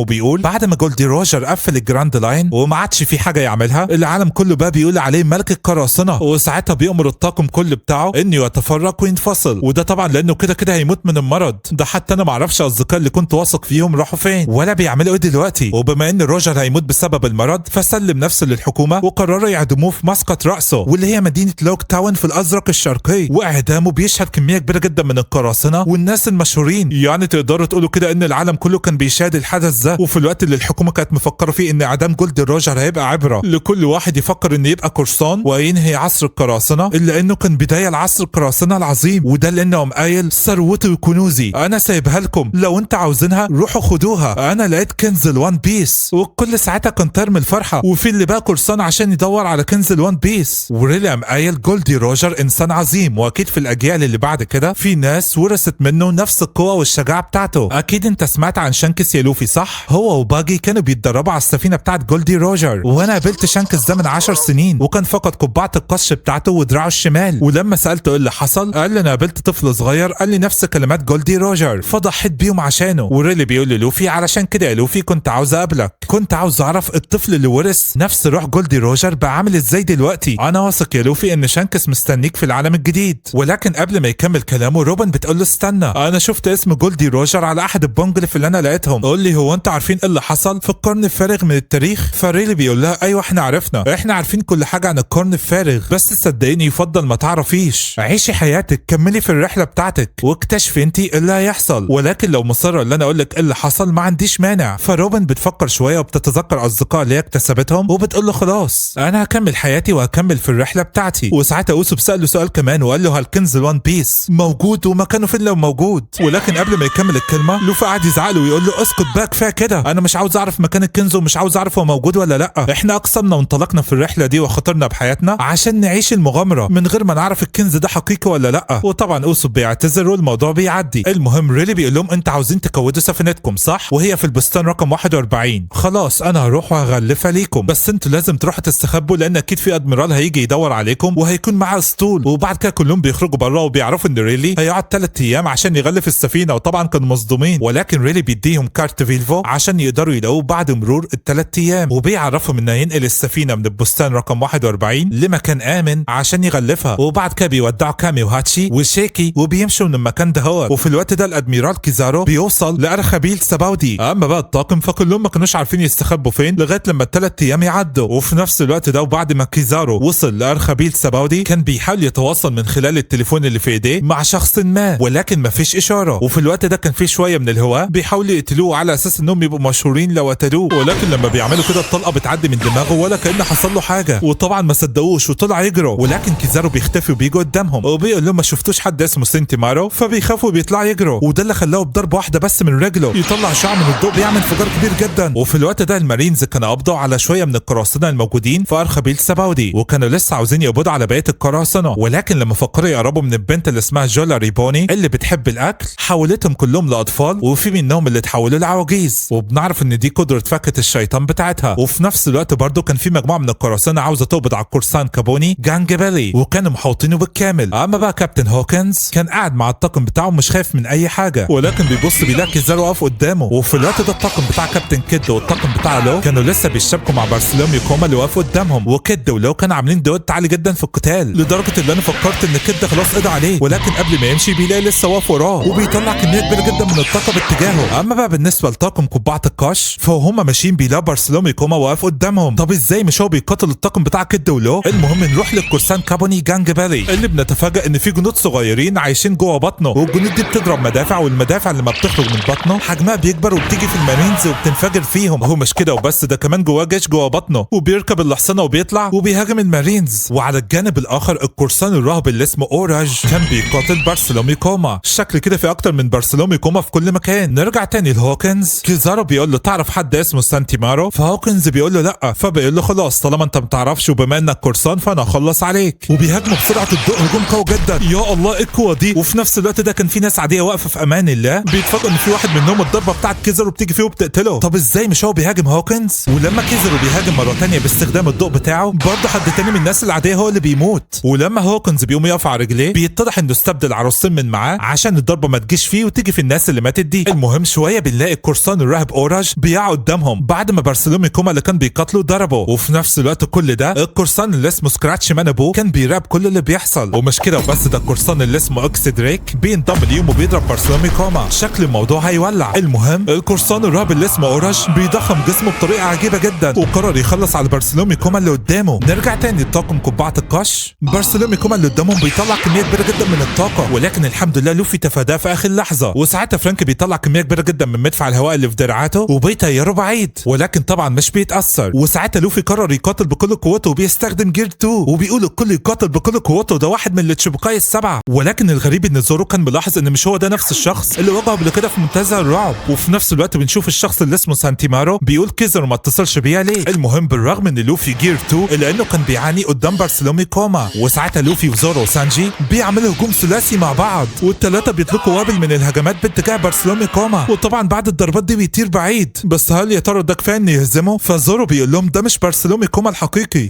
Speaker 1: وبيقول بعد ما جولدي روجر قفل الجراند لاين وما عادش في حاجه يعملها، العالم كله بقى بيقول عليه ملك القراصنه، وساعتها بيأمر الطاقم كله بتاعه انه يتفرق وينفصل، وده طبعا لانه كده كده هيموت من المرض ده. حتى انا معرفش اصدقائي اللي كنت واثق فيهم راحوا فين ولا بيعملوا ايه دلوقتي. وبما ان روجر هيموت بسبب المرض فسلم نفسه للحكومه وقرروا يعدموه في مسقط راسه واللي هي مدينه لوك تاون في الازرق الشرقي، واعدامه بيشهد كميه كبيره جدا من القراصنه والناس المشهورين. يعني تقدروا تقولوا كده ان العالم كله كان بيشاهد الحدث ده، وفي الوقت اللي الحكومه كانت مفكره فيه ان اعدام جولدي روجر هيبقى عبره لكل واحد يفكر انه يبقى قرصان وينهي عصر القراصنه، الا انه كان بدايه لعصر القراصنه العظيم، وده لانه قايل ثروتي وكنوزي انا سايبها لكم، لو انت عاوزينها روحوا خدوها، انا لقيت كنز الوان بيس. والكل ساعتها كان طاير من الفرحه، وفي اللي بقى قرصان عشان يدور على كنز الوان بيس. وريلي قايل جولدي روجر انسان عظيم، واكيد في الاجيال اللي بعد كده في ناس ورثت منه نفس القوه والشجاعه بتاعته. اكيد انت سمعت عن شانكس يا لوفي صح؟ هو وباجي كانوا بيتدربوا على السفينه بتاعت جولدي روجر، وانا قابلت شانكس ده من 10 سنين وكان فقد قبعه القش بتاعته ودراعه الشمال، ولما سالته ايه اللي حصل قال لي انا قابلت طفل صغير قال لي نفس كلمات جولدي روجر فضحيت بيهم عشانه. وريلي بيقول للوفي علشان كده يا لوفي كنت عاوز اقابلك، كنت عاوز اعرف الطفل اللي ورث نفس روح جولدي روجر بقى عامل ازاي دلوقتي. انا واثق يا لوفي ان شانكس مستنيك في العالم الجديد. ولكن قبل ما يكمل كلامه روبن بتقول له استنى، انا شفت اسم جولدي روجر على احد البونجلف اللي انا لقيتهم، قول لي هو انت عارفين ايه اللي حصل في القرن الفارغ من التاريخ؟ فريلي بيقول لها ايوه احنا عرفنا، احنا عارفين كل حاجه عن القرن الفارغ، بس صدقيني يفضل ما تعرفيش، عيشي حياتك كملي في الرحله بتاعتك واكتشفي انت ايه اللي هيحصل، ولكن لو مصره ان انا اقول لك ايه اللي حصل ما عنديش مانع. فروبن بتفكر شويه وبتتذكر اصدقاء اللي هي اكتسبتهم وبتقول له خلاص انا هكمل حياتي وهكمل في الرحله بتاعتي. وساعتها اوسوب ساله سؤال كمان وقال له هل كنز الوان بيس موجود ومكانه فين لو موجود؟ ولكن قبل ما يكمل الكلمه لوفي قعد يزعق له ويقول له اسكت بقى كفايه كده، انا مش عاوز اعرف مكان الكنز ومش عاوز اعرف هو موجود ولا لا، احنا اقسمنا وانطلقنا في الرحله دي وخطرنا بحياتنا عشان نعيش المغامره من غير ما نعرف الكنز ده حقيقي ولا لا. وطبعا اوسوب بيعتذر والموضوع بيعدي. المهم ريلي بيقول لهم انت عاوزين تكودوا سفينتكم صح؟ وهي في البستان رقم 41. خلاص انا هروح وهغلفها ليكم، بس انتوا لازم تروحوا تستخبوا لان اكيد في ادميرال هيجي يدور عليكم وهيكون معاه اسطول. وبعد كده كلهم بيخرجوا بره وبيعرفوا ان ريلي هيقعد 3 ايام عشان يغلف السفينه، وطبعا كانوا مصدومين، ولكن ريلي بيديهم كارت فيلفو عشان يقدروا يلاقوه بعد مرور ال3 ايام، وبيعرفهم انه ينقل السفينه من البستان رقم 41 لمكان امن عشان يغلفها. وبعد كده بيودعوا كامي وهاتشي وشيكي وبيمشوا من المكان ده هو. وفي الوقت ده الادميرال كيزارو بيوصل لارخبيل سباودي، اما بقى الطاقم فكلهم ما كانوش عارفين يستخبوا فين لغايه لما ال3 ايام يعدوا. وفي نفس الوقت ده وبعد ما كيزارو وصل لارخبيل سباودي كان بيحاول يتواصل من خلال التليفون اللي في ايديه مع شخص ما، ولكن ما فيش اشاره. وفي الوقت ده كان في شويه من الهواء بيحاولوا يقتلوه على اساس انهم يبقوا مشهورين لو قتلوه، ولكن لما بيعملوا كده الطلقه بتعدي من دماغه ولا كأن حصل له حاجه، وطبعا ما صدقوش وطلع يجروا. ولكن كيزارو بيختفي وبيجي قدامهم وبيقول لهم ما شفتوش حد اسمه سنتيمارو، فبيخافوا وبيطلعوا يجروا، وده اللي خلاه بضربه واحده بس من رجله يطلع شعاع من الضوء بيعمل انفجار كبير جدا. وفي الوقت ده المارينز كانوا قبضوا على شويه من القراصنه الموجودين في ارخبيل سباودي، وكانوا لسه عاوزين يقبضوا على بقيه القراصنه، ولكن لما فكروا يقربوا من البنت اللي اسمها جولا ريبوني اللي بتحب الاكل حولتهم كلهم لاطفال وفي منهم اللي تحولوا لعواجيز، وبنعرف ان دي قدره فكه الشيطان بتاعتها. وفي نفس الوقت برضه كان في مجموعه من القراصنه عاوزه تقبض على القرصان كابوني جانج بيلي، وكانوا محوطينه بالكامل. اما بقى كابتن هوكنز كان قاعد مع الطاقم بتاعه مش خايف من اي حاجه، ولكن بيبص بيلاقي كيزارو واقف قدامه. وفي الوقت ده الطاقم بتاع كابتن كيد والطاقم بتاع لو كانوا لسه بيشتبكوا مع بارسلوميو كوما اللي واقف قدامهم، وكيد ولو كانوا عاملين دوت عالي جدا في القتال، لدرجه ان انا فكرت ان كيد خلاص قضى عليه، ولكن قبل ما يمشي بيلاقي لسه واقف وراه وبيطلع كميه كبيره جدا من الطاقه باتجاهه. اما بقى بالنسبه لطاقم قبعه القش فهم ماشيين بيلاقوا بارسلوميو كوما واقف قدامهم. طب ازاي مش هو بيقاتل الطاقم بتاع كيد ولو؟ المهم نروح للقرصان كابوني جانج بيلي اللي بنتفاجئ ان في جنود صغيرين عايشين جوه بطنه، والجنود دي بتضرب مدافع، والمدافع لما بتخرج من بطنه حجمها بيكبر وبتيجي في المارينز وبتنفجر فيهم. هو مش كده وبس، ده كمان جواه جيش جوه بطنه وبيركب الحصانه وبيطلع وبيهاجم المارينز. وعلى الجانب الاخر القرصان الراهب اللي اسمه اوراج كان بيقاتل بارسلوميو كوما. الشكل كده في اكتر من بارسلوميو كوما في كل مكان. نرجع تاني لهوكنز. كيزارو بيقول له تعرف حد اسمه سانتيمارو؟ فهوكنز بيقول له لا، فبيقول له خلاص طالما انت ما تعرفش وبما انك قرصان فانا هخلص عليك. وبيهاجموا بسرعه الضوء هجوم قوي جدا. يا الله ايه القوه دي! وفي نفس الوقت ده كان في ناس عاديه واقفه في امان الله، بيتفاجئوا ان في واحد منهم الضربه بتاعت كيزارو بتيجي فيه وبتقتله. طب ازاي مش هو بيهاجم هوكنز؟ ولما كيزارو بيهاجم مره تانية باستخدام الضوء بتاعه برضه حد تاني من الناس العاديه هو اللي بيموت. ولما هوكنز بيقوم يقف على رجليه بيتضح انه استبدل عروسين من معاه عشان الضربه ما تجيش فيه وتيجي في الناس اللي ماتت دي. المهم شويه بنلاقي القرصان الراهب اوراج بيقع قدامهم بعد ما بارسلوميو كوما اللي كان بيقاتله ضربه. وفي نفس الوقت كل ده القرصان اللي اسمه سكراتش مان ابو كان بيراقب كل اللي بيحصل. ومش كده وبس، ده القرصان اللي اسمه اكس دريك بينضم ليهم وبيضرب بارسلوميو كوما. شكل الموضوع هيولع. المهم القرصان الراهب اللي اسمه اوراج بيضخم جسمه بطريقه عجيبه جدا وقرر يخلص على بارسلوميو كوما اللي قدامه. نرجع تاني لطاقم قبعه القش. بارسلوميو كوما اللي قدامهم بيطلع كميه كبيره جدا من الطاقه، ولكن الحمد لله لوفي تفاداه في اخر لحظه. وساعتها فرانك بيطلع كميه كبيره جدا من مدفع الهواء اللي في دراعاته وبيطيره بعيد، ولكن طبعا مش بيتاثر. وساعتها لوفي قرر يقاتل بكل قوته وبيستخدم جير 2 وبيقول الكل يقاتل بكل قوته، ده واحد من التشيبوكاي السبعه. ولكن الغريب ان زورو كان ملاحظ ان مش هو ده نفس الشخص اللي واجهه قبل كده في منتزه الرعب. وفي نفس الوقت بنشوف الشخص اللي اسمه سانتيمارو بيقول كيزارو ما اتصلش بيها ليه. المهم بالرغم ان لوفي جير 2 الا انه كان بيعاني قدام بارسلوميو كوما، وساعتها لوفي وزورو وسانجي بيعملوا هجوم ثلاثي مع بعض، والثلاثه بيطلقوا وابل من الهجمات باتجاه بارسلوميو كوما، وطبعا بعد الضربات دي بيطير بعيد. بس هل يا ترى ده كفايه انه يهزمه؟ فزورو بيقول لهم ده مش بارسلوميو كوما الحقيقي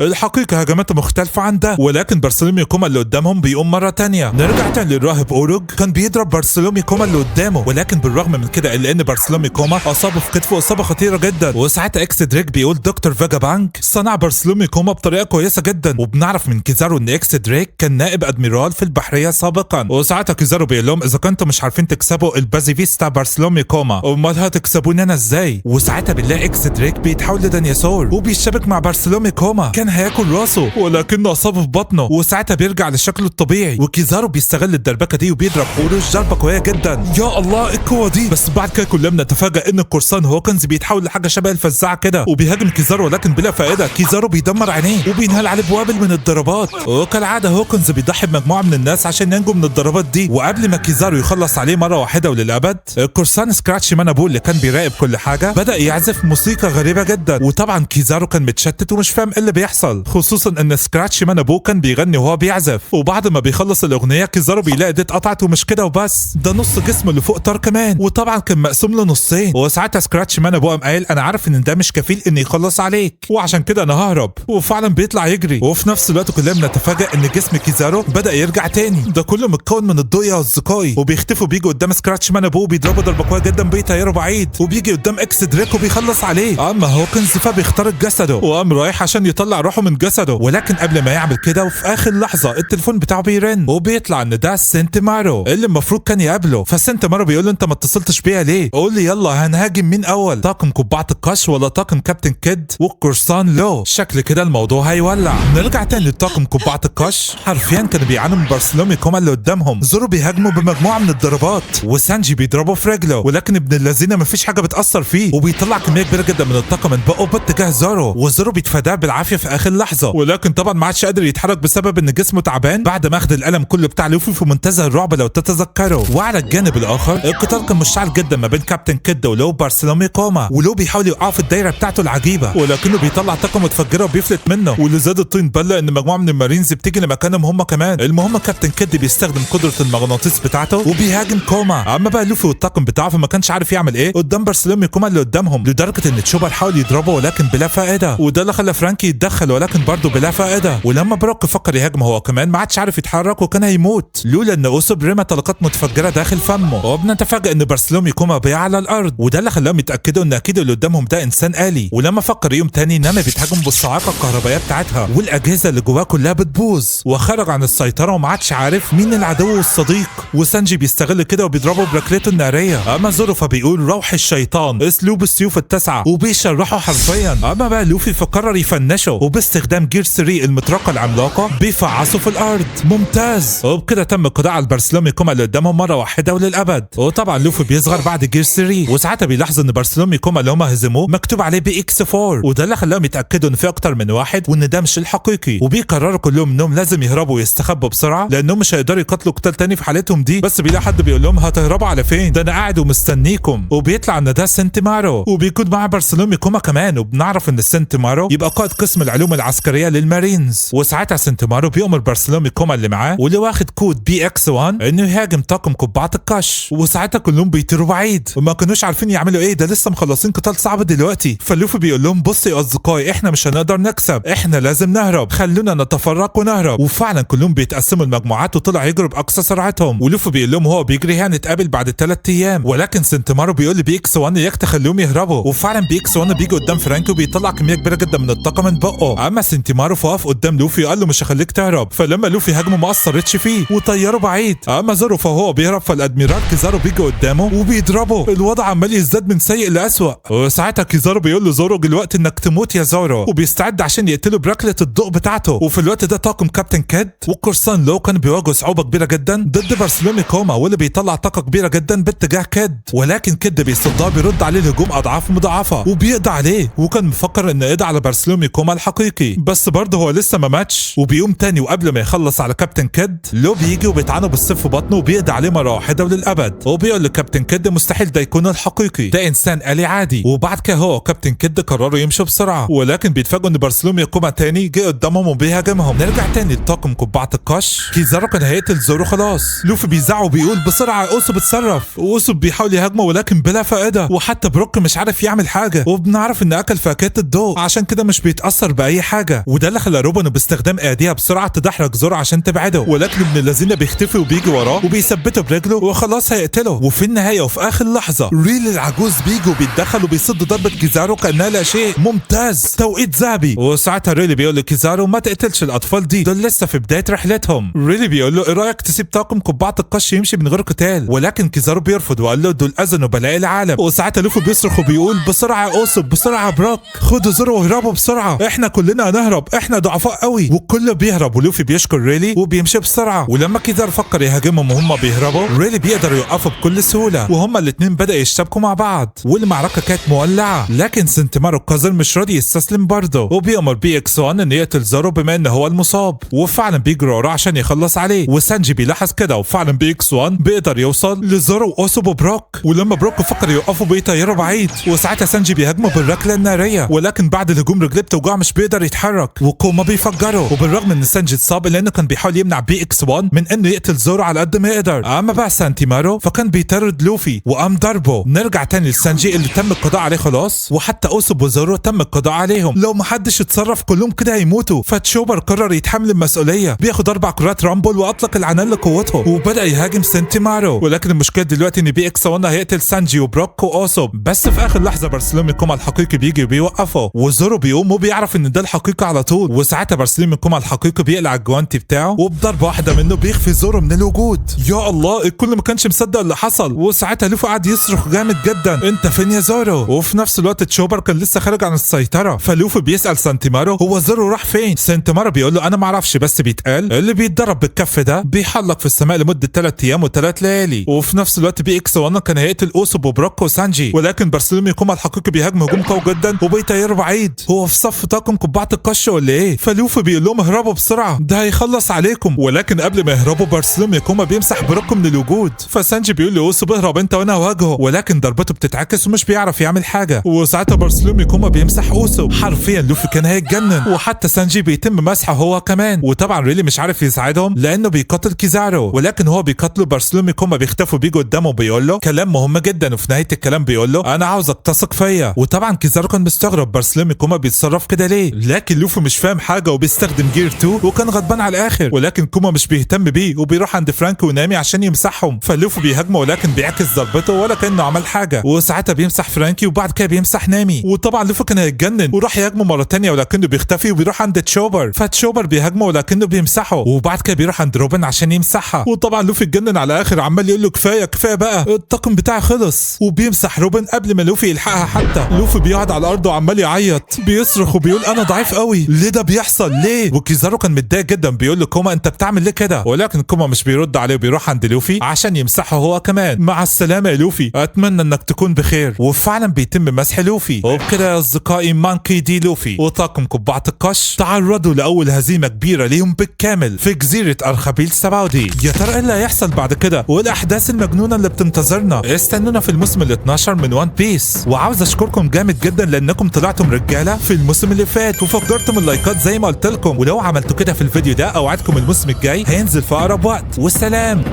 Speaker 1: هجماته مختلفه عن ده. ولكن بارسلوميو كوما اللي قدامهم بيقوم مره تانية. نرجع تاني للراهب اوروج كان بيضرب بارسلوميو كوما اللي قدامه، ولكن بالرغم من كده الا ان بارسلوميو كوما اصابه في كتفه اصابه خطيره جدا. وساعتها اكس دريك بيقول دكتور فيجا بانك صنع بارسلوميو كوما بطريقه كويسه جدا. وبنعرف من كيزارو ان اكس دريك كان نائب ادميرال في البحريه سابقا. وساعتها كيزارو بيقول لهم اذا كنتم مش عارفين تكسبوا البازيفيستا بارسلوميو كوما امال هتكسبوني انا ازاي؟ وساعتها بنلاقي اكس دريك بيتحول لديناصور وبيشتبك مع بارسلوميو كوما، كان هياكل راسه ولكنه اصابه في بطنه، وساعتها بيرجع لشكله الطبيعي. وكيزارو بيستغل الدربكه دي وبيضرب اوروج ضربه قويه جدا. يا الله ايه القوه دي! بس بعد كده كلنا بنتفاجئ ان القرصان هوكنز بيتحول لحاجه شبه الفزاعه كده وبيهاجم كيزارو، ولكن بلا فائده. كيزارو بيدمر عينيه وبينهال عليه بوابل من الضربات، وكالعاده هوكنز بيضحي بمجموعه من الناس عشان ينجو من الضربات دي. وقبل ما كيزارو يخلص عليه مره واحده وللابد القرصان سكراتش مان ابو اللي كان بيراقب كل حاجه بدا يعزف موسيقى غريبه جدا. وطبعا كيزارو كان متشتت ومش فاهم ايه اللي بيحصل، خصوصا ان سكراتش مان ابو كان بيغني وهو بيعزف. وبعد ما بيخلص الاغنيه كيزارو بيلاقي دي اتقطعت، ومش كده وبس ده نص جسمه اللي فوق طار كمان، وطبعا كان مقسوم لنصين. وساعتها سكراتش مان ابو قام قايل انا عارف ان ده مش كفيل ان يخلص عليك وعشان كده انا ههرب، وفعلا بيطلع يجري. وفي نفس الوقت كلنا بنتفاجئ ان جسم كيزارو بدا يرجع تاني، ده كله متكون من الضوء يا اصدقائي. وبيختفوا بيجي قدام سكراتش مان ابو بيضربوا ضربه قويه جدا بيطيروا بعيد، وبيجي قدام اكس دريك وبيخلص عليه. اما هوكنز فبيخترق جسده وقام رايح عشان يطلع روحه من جسده، ولكن قبل ما يعمل كده وفي اخر لحظه التليفون بتاعه بيرن وبيطلع ان ده سنتيمارو اللي المفروض كان يقابله. فسنتيمارو بيقول له انت ما اتصلتش بيها ليه؟ قول لي يلا هنهاجم مين اول، طاقم قبعه القش ولا طاقم كابتن كيد والقرصان لو؟ شكل كده الموضوع هيولع. نرجع تاني لطاقم قبعه القش. حرفيا كانوا بيعانوا من بارسلوميو كوما اللي قدامهم. زورو بيهاجموا بمجموعه من الضربات وسانجي بيضربه في رجله، ولكن ابن الذين مفيش حاجه بتاثر فيه وبيطلع كميه كبيره جدا من الطاقه من بقه باتجاه زورو، وزورو بيتفاداه بالعافيه في اخر لحظه، ولكن طبعا ما عادش قادر يتحرك بسبب ان جسمه تعبان بعد ما اخذ الالم كله بتاع لوفي في منتزه الرعب لو تتذكروا. وعلى الجانب الاخر القتال كان مشتعل جدا ما بين كابتن كيد ولو بارسلوميو كوما، ولو بيحاول يوقعه في الدايره بتاعته العجيبه ولكنه بيطلع طاقه متفجره وبيفلت منه، واللي زاد الطين بله ان مجموعه من المارينز بتيجي لمكانهم هم كمان. المهم كابتن كيد بيستخدم قدره المغناطيس بتاعته وبيهاجم كوما، اما بقى لوفي والطاقم بتاعه فما كانش عارف يعمل ايه قدام بارسلومي كوما اللي قدامهم، لدرجه ان تشوبر حاول يضربه ولكن بلا فائده، وده اللي خلى فرانكي يتدخل ولكن برضه بلا فائده. ولما بروك فكر يهاجمه هو كمان ما عادش عارف يتحرك وكان هيموت لولا ان اوسوب رمى طلقات متفجره داخل فمه. وبنتفاجئ ان بارسلومي كوما بيقع على الارض، وده اللي خلاهم يتاكدوا ان اكيد اللي قدامهم ده انسان آلي. ولما فكر يوم تاني نامي بيتهاجم بالصاعقه الكهربائيه بتاعتها والاجهزه اللي جواه كلها بتبوظ وخرج عن السيطره وما عادش عارف مين العدو والصديق. وسانجي بيستغل كده وبيضربه بركلته الناريه. اما زورو فبيقول روح الشيطان اسلوب السيوف التسعه وبيشرحه حرفيا. اما بقى لوفي فقرر يفنشه وباستخدام جير 3 المطرقه العملاقه بيفعصه في الارض. ممتاز. وبكده تم القضاء على بارسلومي كوما اللي قدامهم مره واحده وللابد. وطبعا لوفي بيصغر بعد جير 3 وساعتها بيلاحظ ان بارسلومي كوما اللي هم هزموه مكتوب عليه بي اكس 4 وده اللي خلاهم يتاكدوا ان في اكتر من واحد وان ده مش الحقيقي. وبيقرروا كلهم انهم لازم يهربوا ويستخبوا بسرعه لانهم مش هيقدروا يقاتلوا قتال تاني في حالتهم دي. بس بيلاقي حد بيقول لهم هتهربوا على فين؟ ده انا قاعد ومستنيكم. وبيطلع ان ده سنتيمارو وبيكون معاه بارسلومي كوما كمان. وبنعرف ان سنتيمارو يبقى قائد قسم العلوم العسكريه للمارينز. وساعتها سنتيمارو بيأمر بارسلومي كوما اللي معاه واللي واخد كود بي اكس 1 انه يهاجم طاقم قبعه القش. وساعتها كلهم بيطيروا بعيد وما كانوش عارفين يعملوا ايه، ده لسه مخلصين قتال صعب دلوقتي. فلوفي بيقول لهم بصوا يا اصدقائي احنا مش هنقدر نكسب، احنا لازم نهرب، خلونا نتفرق ونهرب. وفعلا كلهم بيتقسموا المجموعات وطلع يجروا باقصى سرعتهم. ولوفي بيقول لهم هو بيجري هنتقابل بعد 3 ايام. ولكن سنتيمارو بيقول لي بي اكس 1 ياك تخليهم يهربوا. وفعلا بي اكس 1 بيجي قدام فرانكي وبيطلع كميه كبيره جدا من الطاقه من بقه. اما سنتيمارو فوقف قدام لوفي وقال له مش هخليك تهرب. فلما لوفي هاجمه ما اثرتش فيه وطيره بعيد. اما زورو فهو بيهرب فالادميرال كيزارو بيجي قدامه وبيضربه. الوضع عمال يزداد من سيء لاسوء. وساعتها كيزارو بيقول له زورو دلوقتي انك تموت يا زورو وبيستعد عشان يقتله بركله الضوء بتاعته. وفي الوقت ده طاقم كابتن كيد والقرصان لو كانوا بيواجهوا صعوبه كبيره جدا ضد بارسلومي كوما واللي بيطلع طاقه كبيره جدا باتجاه كيد. ولكن كيد بيصدها بيرد عليه الهجوم اضعاف مضاعفه وبيقضي عليه. وكان مفكر انه يقضي على بارسلومي كوما الحقيقي بس برضه هو لسه ما ماتش. وبيقوم تاني وقبل ما يخلص على كابتن كيد لو بيجي وبيطعنه بالسيف في بطنه وبيقضي عليه مره واحده وللابد. وبيقول لكابتن كيد مستحيل ده يكون الحقيقي، ده انسان آلي عادي. وبعد كده هو وكابتن كيد قرروا يمشوا بسرعه ولكن بيتفاجئوا ان بارسلومي كوما تاني جه قدامهم وبيهاجمهم. نرجع تاني لطاقم قبعه القش. كيزارو كان هيقتل زورو خلاص. لوفي بيزعق وبيقول بسرعه اوسوب اتصرف. واوسوب بيحاول يهاجمه ولكن بلا فائده. وحتى بروك مش عارف يعمل حاجه. وبنعرف ان اكل فاكهه الضوء عشان كده مش بيتاثر باي حاجه. وده اللي خلى روبانو باستخدام ايديها بسرعه تدحرج زورو عشان تبعده. ولكن ابن الذين بيختفي وبيجي وراه وبيثبته برجله وخلاص هيقتله. وفي النهايه وفي اخر لحظه ريل العجوز بيجي وبيتدخل وبيصد ضربه كيزارو كانها لا شيء. ممتاز، توقيت ذهبي. وساعتها ريلي بيقول لكيزارو ما تقتلش الاطفال دول لسه في بدايه رحلتهم. ريلي بيقول له ايه رايك تسيب طاقم قبعه القش يمشي من غير قتال؟ ولكن كيزارو بيرفض وقال له دول اذن وبلاء العالم. وساعتها لوفي بيصرخ وبيقول بسرعه يا اوسوب، بسرعه يا بروك، خدوا زورو واهربوا بسرعه، احنا كلنا هنهرب، احنا ضعفاء قوي. والكل بيهرب ولوفي بيشكر ريلي وبيمشي بسرعه. ولما كيزارو فكر يهاجمهم وهم بيهربوا ريلي بيقدر يوقفوا بكل سهوله وهما الاثنين بدأوا يشتبكوا مع بعض والمعركه كانت مولعه. لكن سنتيمارو القذر مش راضي يستسلم برضه وبيأمر بي اكس 1 انه يقتل زورو بما انه هو المصاب. وفعلا بيجري وراه عشان يخلص عليه. وسانجي بيلاحظ كده وفعلا بي اكس 1 بيقدر يوصل لزورو واوسوب وبروك. ولما بروك فكر يوقفوا بيطيروا بعيد. وساعتها سانجي بيهاجمه بالركله الناريه ولكن بعد الهجوم رجليه بتوجعه مش بيقدر يتحرك وكوما بيفجره. وبالرغم ان سانجي اتصاب لانه كان بيحاول يمنع بي اكس 1 من انه يقتل زورو على قد ما يقدر. اما بقى سانتيمارو فكان بيطرد لوفي وقام ضربه. نرجع تاني لسانجي اللي تم القضاء عليه خلاص وحتى اوسوب وزورو تم القضاء عليهم. لو محدش اتصرف كلهم كده هيموتوا. فتشوبر قرر يتحمل المسؤوليه، بياخد 4 كرات رامبل واطلق العنان لقوته وبدا يهاجم سنتيمارو. ولكن المشكله دلوقتي ان بي اكس 1 هيقتل سانجي وبروك واوسوب. بس في اخر لحظه بارسلومي كوما الحقيقي بيجي وبيوقفه وزورو بيقوم وبيعرف ان ده الحقيقي على طول. وساعتها بارسلومي كوما الحقيقي بيقلع الجوانتي بتاعه وبضربه واحده منه بيخفي زورو من الوجود. يا الله، الكل ما كانش مصدق اللي حصل. وساعتها لوفي قعد يصرخ جامد جدا انت فين يا زورو؟ وفي نفس الوقت تشوبر كان لسه خارج عن السيطره. فلوفي بيسال سانتيمارو هو زورو راح فين؟ سانتيمارو بيقول له انا ما اعرفش بس بيتقال اللي بيتضرب بالكف ده بيحلق في السماء لمده 3 ايام و3 ليالي. وفي نفس الوقت بي اكس 1 كان هيقتل اوسوب وبروك وسانجي ولكن بارسلومي كوما الحقيقي بيهاجم هجوم قوي جدا وبيطيره بعيد. هو في صف طاقم قبعه القش ولا ايه؟ فلوفي بيقول لهم اهربوا بسرعه ده هيخلص عليكم. ولكن قبل ما يهربوا بارسلومي كوما بيمسح بروك من الوجود. فسانجي بيقول لاوسوب اهرب انت وانا هواجهه ولكن ضربته بتتعكس ومش بيعرف يعمل حاجه. وساعتها بارسلومي كوما بيمسح اوسوب. حرفيا لوفي كان هيتجنن. وحتى سانجي بيتم مسحه هو كمان. وطبعا ريلي مش عارف يساعدهم لانه بيقاتل كيزارو ولكن هو بيقاتله بارسلومي كوما بيختفوا لوفي بيجي قدامه بيقول له كلام مهم جدا، وفي نهايه الكلام بيقول له انا عاوزك تثق فيا. وطبعا كيزارو كان مستغرب بارسلومي كوما بيتصرف كده ليه، لكن لوفي مش فاهم حاجه وبيستخدم جير 2 وكان غضبان على الاخر. ولكن كوما مش بيهتم بيه وبيروح عند فرانك ونامي عشان يمسحهم، فلوفي بيهاجمه ولكن بيعكس ضربته ولا كانه عمل حاجه. وساعتها بيمسح فرانكي وبعد كده بيمسح نامي. وطبعا لوفي كان هيتجنن وراح يهاجمه مره تانية ولكنه بيختفي وبيروح عند تشوبر، فتشوبر بيهاجمه ولكنه بيمسحه. وبعد كده بيروح عند روبن عشان يمسحها. وطبعا لوفي اتجنن على الاخر عمال يقول له كفايه كفايه بقى، الطاقم بتاعي خلص. وبيمسح روبن قبل ما لوفي يلحقها حتى. لوفي بيقعد على الارض وعمال يعيط بيصرخ وبيقول انا ضعيف قوي، ليه ده بيحصل ليه؟ وكيزارو كان متضايق جدا بيقول له كوما انت بتعمل ليه كده؟ ولكن كوما مش بيرد عليه وبيروح عند لوفي عشان يمسحه هو كمان. مع السلامه يا لوفي، اتمنى انك تكون بخير. وفعلا بيتم مسح لوفي. وبكده يا اصدقائي مانكي دي لوفي وطاقم قبعه القش تعرضوا لاول هزيمه كبيره ليهم بالكامل في جزيره ارخبيل سباودي. يا ترى ايه اللي هيحصل بعد كده والاحداث المجنونه اللي بتنتظرنا؟ استنونا في الموسم ال 12 من وان بيس. وعاوز اشكركم جامد جدا لانكم طلعتم رجاله في الموسم اللي فات وفجرتم اللايكات زي ما قلت لكم، ولو عملتوا كده في الفيديو ده اوعدكم الموسم الجاي هينزل في اقرب وقت. والسلام.